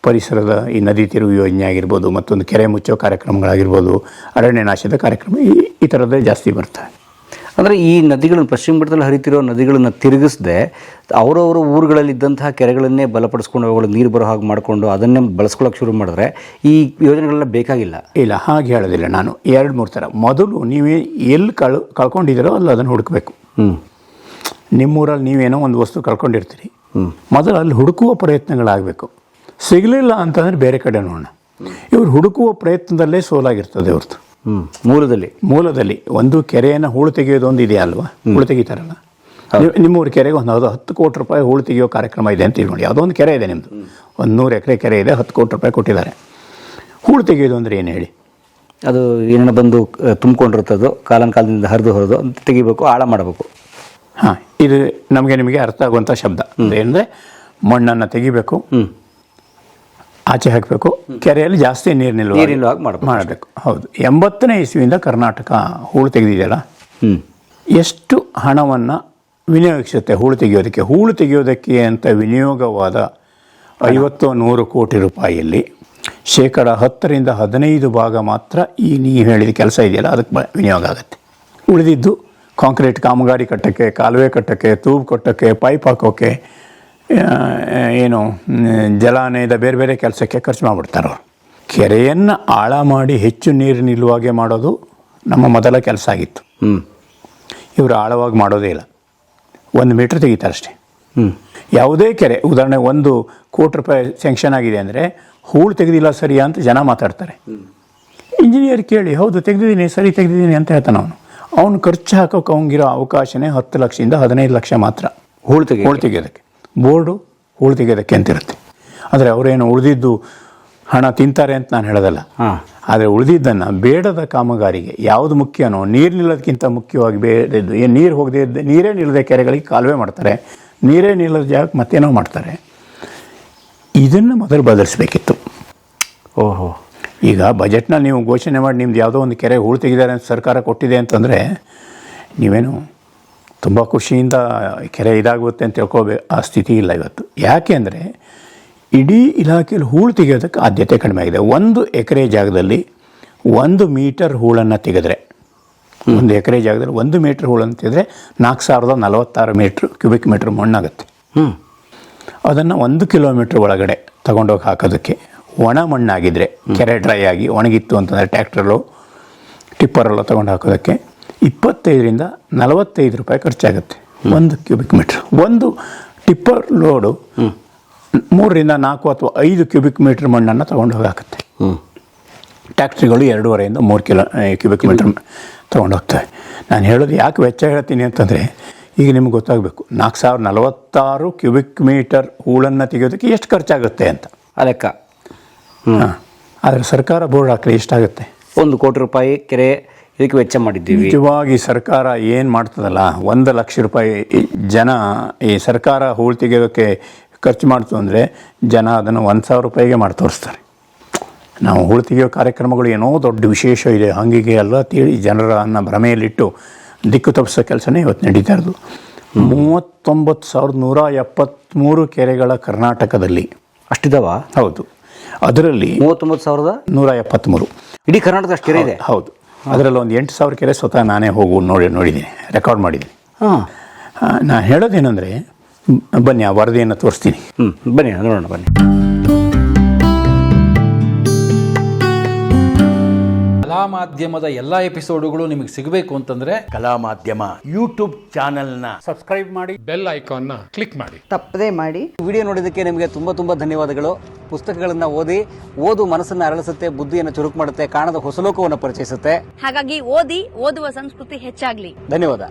ಪರಿಸರದ ಈ ನದಿ ತಿರುವು ಯೋಜನೆ ಆಗಿರ್ಬೋದು, ಮತ್ತೊಂದು ಕೆರೆ ಮುಚ್ಚೋ ಕಾರ್ಯಕ್ರಮಗಳಾಗಿರ್ಬೋದು, ಅರಣ್ಯ ನಾಶದ ಕಾರ್ಯಕ್ರಮ, ಈ ಥರದ್ದೇ ಜಾಸ್ತಿ ಬರ್ತವೆ. ಅಂದರೆ ಈ ನದಿಗಳನ್ನು, ಪಶ್ಚಿಮ ಘಟ್ಟದಲ್ಲಿ ಹರಿತಿರೋ ನದಿಗಳನ್ನು ತಿರುಗಿಸದೆ ಅವರವರ ಊರುಗಳಲ್ಲಿದ್ದಂತಹ ಕೆರೆಗಳನ್ನೇ ಬಲಪಡಿಸ್ಕೊಂಡು ಅವುಗಳು ನೀರು ಬರೋ ಹಾಗೆ ಮಾಡಿಕೊಂಡು ಅದನ್ನೇ ಬಳಸ್ಕೊಳ್ಳೋಕೆ ಶುರು ಮಾಡಿದ್ರೆ ಈ ಯೋಜನೆಗಳೆಲ್ಲ ಬೇಕಾಗಿಲ್ಲ. ಇಲ್ಲ, ಹಾಗೆ ಹೇಳೋದಿಲ್ಲ ನಾನು. 2-3 ಥರ. ಮೊದಲು ನೀವೇ ಎಲ್ಲಿ ಕಳ್ಕೊಂಡಿದ್ದೀರೋ ಅಲ್ಲಿ ಅದನ್ನು ಹುಡುಕಬೇಕು. ನಿಮ್ಮೂರಲ್ಲಿ ನೀವೇನೋ ಒಂದು ವಸ್ತು ಕಳ್ಕೊಂಡಿರ್ತೀರಿ, ಮೊದಲು ಅಲ್ಲಿ ಹುಡುಕುವ ಪ್ರಯತ್ನಗಳಾಗಬೇಕು. ಸಿಗಲಿಲ್ಲ ಅಂತಂದರೆ ಬೇರೆ ಕಡೆ ನೋಡೋಣ. ಇವರು ಹುಡುಕುವ ಪ್ರಯತ್ನದಲ್ಲೇ ಸೋಲಾಗಿರ್ತದೆ ಹೊರತು ಮೂಲದಲ್ಲಿ ಒಂದು ಕೆರೆಯನ್ನು ಹೂಳು ತೆಗೆಯೋದು ಒಂದು ಇದೆಯಾ ಅಲ್ವಾ? ಹೂಳು ತೆಗಿತಾರಲ್ಲ, ನಿಮ್ಮೂರ ಕೆರೆಗೆ ಒಂದು 10 ಕೋಟಿ ರೂಪಾಯಿ ಹೂಳು ತೆಗೆಯೋ ಕಾರ್ಯಕ್ರಮ ಇದೆ ಅಂತ ತಿಳ್ಕೊಂಡು, ಯಾವುದೋ ಒಂದು ಕೆರೆ ಇದೆ ನಿಮ್ಮದು, ಒಂದು 100 ಎಕರೆ ಕೆರೆ ಇದೆ, 10 ಕೋಟಿ ರೂಪಾಯಿ ಕೊಟ್ಟಿದ್ದಾರೆ. ಹೂಳು ತೆಗೆಯೋದು ಅಂದರೆ ಏನು ಹೇಳಿ? ಅದು ಏನೇನು ಬಂದು ತುಂಬಿಕೊಂಡಿರ್ತದೋ ಕಾಲದಿಂದ ಹರಿದು ಅಂತ ತೆಗಿಬೇಕು, ಆಳ ಮಾಡಬೇಕು. ಹಾಂ, ಇದು ನಿಮಗೆ ಅರ್ಥ ಆಗುವಂಥ ಶಬ್ದ. ಅಂದರೆ ಮಣ್ಣನ್ನು ತೆಗಿಬೇಕು, ಆಚೆ ಹಾಕಬೇಕು, ಕೆರೆಯಲ್ಲಿ ಜಾಸ್ತಿ ನೀರು ನಿಲ್ಲುವಾಗ ಮಾಡಬೇಕು. ಹೌದು. 80ನೇ ಇಸ್ವಿಯಿಂದ ಕರ್ನಾಟಕ ಹೂಳು ತೆಗೆದಿದೆಯಲ್ಲ, ಎಷ್ಟು ಹಣವನ್ನು ವಿನಿಯೋಗಿಸುತ್ತೆ ಹೂಳು ತೆಗೆಯೋದಕ್ಕೆ? ಹೂಳು ತೆಗೆಯೋದಕ್ಕೆ ಅಂತ ವಿನಿಯೋಗವಾದ 50-100 ಕೋಟಿ ರೂಪಾಯಿಯಲ್ಲಿ 10% ಭಾಗ ಮಾತ್ರ ಈ ನೀವು ಹೇಳಿದ ಕೆಲಸ ಇದೆಯಲ್ಲ ಅದಕ್ಕೆ ವಿನಿಯೋಗ ಆಗುತ್ತೆ. ಉಳಿದಿದ್ದು ಕಾಂಕ್ರೀಟ್ ಕಾಮಗಾರಿ ಕಟ್ಟೋಕ್ಕೆ, ಕಾಲುವೆ ಕಟ್ಟೋಕ್ಕೆ, ತೂಬು ಕಟ್ಟೋಕ್ಕೆ, ಪೈಪ್ ಹಾಕೋಕ್ಕೆ, ಏನು ಜಲಾನಯದ ಬೇರೆ ಬೇರೆ ಕೆಲಸಕ್ಕೆ ಖರ್ಚು ಮಾಡಿಬಿಡ್ತಾರೆ ಅವರು. ಕೆರೆಯನ್ನು ಆಳ ಮಾಡಿ ಹೆಚ್ಚು ನೀರು ನಿಲ್ಲುವಾಗೆ ಮಾಡೋದು ನಮ್ಮ ಮೊದಲ ಕೆಲಸ ಆಗಿತ್ತು. ಇವರು ಆಳವಾಗಿ ಮಾಡೋದೇ ಇಲ್ಲ, 1 ಮೀಟ್ರ್ ತೆಗಿತಾರೆ ಅಷ್ಟೇ. ಯಾವುದೇ ಕೆರೆ, ಉದಾಹರಣೆ 1 ಕೋಟಿ ರೂಪಾಯಿ ಸ್ಯಾಂಕ್ಷನ್ ಆಗಿದೆ ಅಂದರೆ ಹೂಳು ತೆಗೆದಿಲ್ಲ ಸರಿಯಾ ಅಂತ ಜನ ಮಾತಾಡ್ತಾರೆ. ಇಂಜಿನಿಯರ್ ಕೇಳಿ, ಹೌದು ತೆಗೆದಿದ್ದೀನಿ, ಸರಿ ತೆಗೆದಿದ್ದೀನಿ ಅಂತ ಹೇಳ್ತಾನೆ ಅವನು. ಅವನು ಖರ್ಚು ಹಾಕೋಕೆ ಅವನಿಗಿರೋ ಅವಕಾಶನೇ 10 ಲಕ್ಷದಿಂದ 15 ಲಕ್ಷ ಮಾತ್ರ ಹೂಳು ತೆಗೆಯೋದಕ್ಕೆ. ಬೋರ್ಡು ಹೂಳು ತೆಗೆಯೋದಕ್ಕೆ ಅಂತಿರುತ್ತೆ. ಆದರೆ ಅವರೇನು ಉಳಿದಿದ್ದು ಹಣ ತಿಂತಾರೆ ಅಂತ ನಾನು ಹೇಳೋದಲ್ಲ. ಆದರೆ ಉಳಿದಿದ್ದನ್ನು ಬೇಡದ ಕಾಮಗಾರಿಗೆ ಯಾವುದು ಮುಖ್ಯನೋ, ನೀರು ನಿಲ್ಲೋದಕ್ಕಿಂತ ಮುಖ್ಯವಾಗಿ ಬೇಡದ್ದು ಏನು, ನೀರು ಹೋಗದೆ ನೀರೇ ನಿಲ್ಲದೆ ಕೆರೆಗಳಿಗೆ ಕಾಲುವೆ ಮಾಡ್ತಾರೆ, ನೀರೇ ನಿಲ್ಲದ ಜಾಗಕ್ಕೆ ಮತ್ತೇನೋ ಮಾಡ್ತಾರೆ. ಇದನ್ನು ಮೊದಲು ಬದಲಿಸಬೇಕಿತ್ತು. ಓಹೋ, ಈಗ ಬಜೆಟ್ನಲ್ಲಿ ನೀವು ಘೋಷಣೆ ಮಾಡಿ ನಿಮ್ದು ಯಾವುದೋ ಒಂದು ಕೆರೆ ಹೂಳು ತೆಗಿದ್ದಾರೆ ಅಂತ ಸರ್ಕಾರ ಕೊಟ್ಟಿದೆ ಅಂತಂದರೆ ನೀವೇನು ತುಂಬ ಖುಷಿಯಿಂದ ಕೆರೆ ಇದಾಗುತ್ತೆ ಅಂತ ತಿಳ್ಕೊಬೇಕು, ಆ ಸ್ಥಿತಿ ಇಲ್ಲ ಇವತ್ತು. ಯಾಕೆ ಅಂದರೆ ಇಡೀ ಇಲಾಖೆಯಲ್ಲಿ ಹೂಳು ತೆಗೆಯೋದಕ್ಕೆ ಆದ್ಯತೆ ಕಡಿಮೆ ಆಗಿದೆ. 1 ಎಕರೆ ಜಾಗದಲ್ಲಿ 1 ಮೀಟರ್ ಹೂಳನ್ನು ತೆಗೆದ್ರೆ, 1 ಎಕರೆ ಜಾಗದಲ್ಲಿ 1 ಮೀಟರ್ ಹೂಳನ್ನು ತೆಗೆದ್ರೆ 4046 ಕ್ಯೂಬಿಕ್ ಮೀಟ್ರ್ ಮಣ್ಣಾಗುತ್ತೆ. ಅದನ್ನು 1 ಕಿಲೋಮೀಟ್ರ್ ಒಳಗಡೆ ತಗೊಂಡೋಗಿ ಹಾಕೋದಕ್ಕೆ, ಒಣ ಮಣ್ಣಾಗಿದ್ದರೆ, ಕೆರೆ ಡ್ರೈ ಆಗಿ ಒಣಗಿತ್ತು ಅಂತಂದರೆ ಟ್ಯಾಕ್ಟ್ರಲ್ಲೋ ಟಿಪ್ಪರಲ್ಲೋ ತಗೊಂಡು ಹಾಕೋದಕ್ಕೆ 25ರಿಂದ 45 ರೂಪಾಯಿ ಖರ್ಚಾಗುತ್ತೆ 1 ಕ್ಯೂಬಿಕ್ ಮೀಟ್ರ್. ಒಂದು ಟಿಪ್ಪರ್ ಲೋಡು 3ರಿಂದ 4 ಅಥವಾ 5 ಕ್ಯೂಬಿಕ್ ಮೀಟ್ರ್ ಮಣ್ಣನ್ನು ತೊಗೊಂಡು ಹೋಗಿ ಹಾಕುತ್ತೆ. ಟ್ಯಾಕ್ಟ್ರಿಗಳು 2.5ರಿಂದ 3 ಕ್ಯೂಬಿಕ್ ಮೀಟ್ರ್ ತೊಗೊಂಡು ಹೋಗ್ತವೆ. ನಾನು ಹೇಳೋದು ಯಾಕೆ ವೆಚ್ಚ ಹೇಳ್ತೀನಿ ಅಂತಂದರೆ, ಈಗ ನಿಮ್ಗೆ ಗೊತ್ತಾಗಬೇಕು 4046 ಕ್ಯೂಬಿಕ್ ಮೀಟರ್ ಹೂಳನ್ನು ತೆಗೆಯೋದಕ್ಕೆ ಎಷ್ಟು ಖರ್ಚಾಗುತ್ತೆ ಅಂತ ಆ ಲೆಕ್ಕ. ಆದರೆ ಸರ್ಕಾರ ಬೋರ್ಡ್ ಹಾಕಲಿ ಎಷ್ಟಾಗುತ್ತೆ? 1 ಕೋಟಿ ರೂಪಾಯಿ ಕೆರೆ ಇದಕ್ಕೆ ವೆಚ್ಚ ಮಾಡಿದ್ದೀವಿ. ನಿಜವಾಗಿ ಸರ್ಕಾರ ಏನು ಮಾಡ್ತದಲ್ಲ, 1 ಲಕ್ಷ ರೂಪಾಯಿ ಜನ ಈ ಸರ್ಕಾರ ಹೂಳು ತೆಗೆಯೋಕ್ಕೆ ಖರ್ಚು ಮಾಡ್ತು ಅಂದರೆ ಜನ ಅದನ್ನು 1,000 ರೂಪಾಯಿಗೆ ಮಾಡಿ ತೋರಿಸ್ತಾರೆ. ನಾವು ಹೂಳು ತೆಗೆಯೋ ಕಾರ್ಯಕ್ರಮಗಳು ಏನೋ ದೊಡ್ಡ ವಿಶೇಷ ಇದೆ ಹಂಗಿಗೆ ಎಲ್ಲ ತಿಳಿ ಜನರನ್ನು ಭ್ರಮೆಯಲ್ಲಿಟ್ಟು ದಿಕ್ಕು ತಪ್ಪಿಸೋ ಕೆಲಸನೇ ಇವತ್ತು ನಡೀತಾ ಇರೋದು. 39,173 ಕೆರೆಗಳ ಕರ್ನಾಟಕದಲ್ಲಿ ಅಷ್ಟಿದಾವ? ಹೌದು. ಅದರಲ್ಲಿ 39,173 ಇಡೀ ಕರ್ನಾಟಕದ ಅಷ್ಟು ಕೆರೆ ಇದೆ. ಹೌದು. ಅದರಲ್ಲಿ ಒಂದು 8,000 ಕೆರೆ ಸ್ವತಃ ನಾನೇ ನೋಡಿದ್ದೀನಿ, ರೆಕಾರ್ಡ್ ಮಾಡಿದ್ದೀನಿ. ನಾನು ಹೇಳೋದೇನೆಂದರೆ, ಬನ್ನಿ ಆ ವರದಿಯನ್ನು ತೋರಿಸ್ತೀನಿ. ಬನ್ನಿ ನೋಡೋಣ, ಬನ್ನಿ. ಕಲಾ ಮಾಧ್ಯಮದ ಎಲ್ಲ ಎಪಿಸೋಡುಗಳು ನಿಮಗೆ ಸಿಗಬೇಕು ಅಂತಂದ್ರೆ ಕಲಾ ಮಾಧ್ಯಮ ಯೂಟ್ಯೂಬ್ ಚಾನೆಲ್ನ ಸಬ್ಸ್ಕ್ರೈಬ್ ಮಾಡಿ, ಬೆಲ್ ಐಕಾನ್ನ ಕ್ಲಿಕ್ ಮಾಡಿ, ತಪ್ಪದೇ ಮಾಡಿ. ವಿಡಿಯೋ ನೋಡಿದ್ದಕ್ಕೆ ನಿಮಗೆ ತುಂಬ ಧನ್ಯವಾದಗಳು. ಪುಸ್ತಕಗಳನ್ನು ಓದು ಮನಸ್ಸನ್ನು ಅರಳಿಸುತ್ತೆ, ಬುದ್ಧಿಯನ್ನು ಚುರುಕು ಮಾಡುತ್ತೆ, ಕಾಣದ ಹೊಸ ಲೋಕವನ್ನು ಪರಿಚಯಿಸುತ್ತೆ. ಹಾಗಾಗಿ ಓದುವ ಸಂಸ್ಕೃತಿ ಹೆಚ್ಚಾಗ್ಲಿ. ಧನ್ಯವಾದ.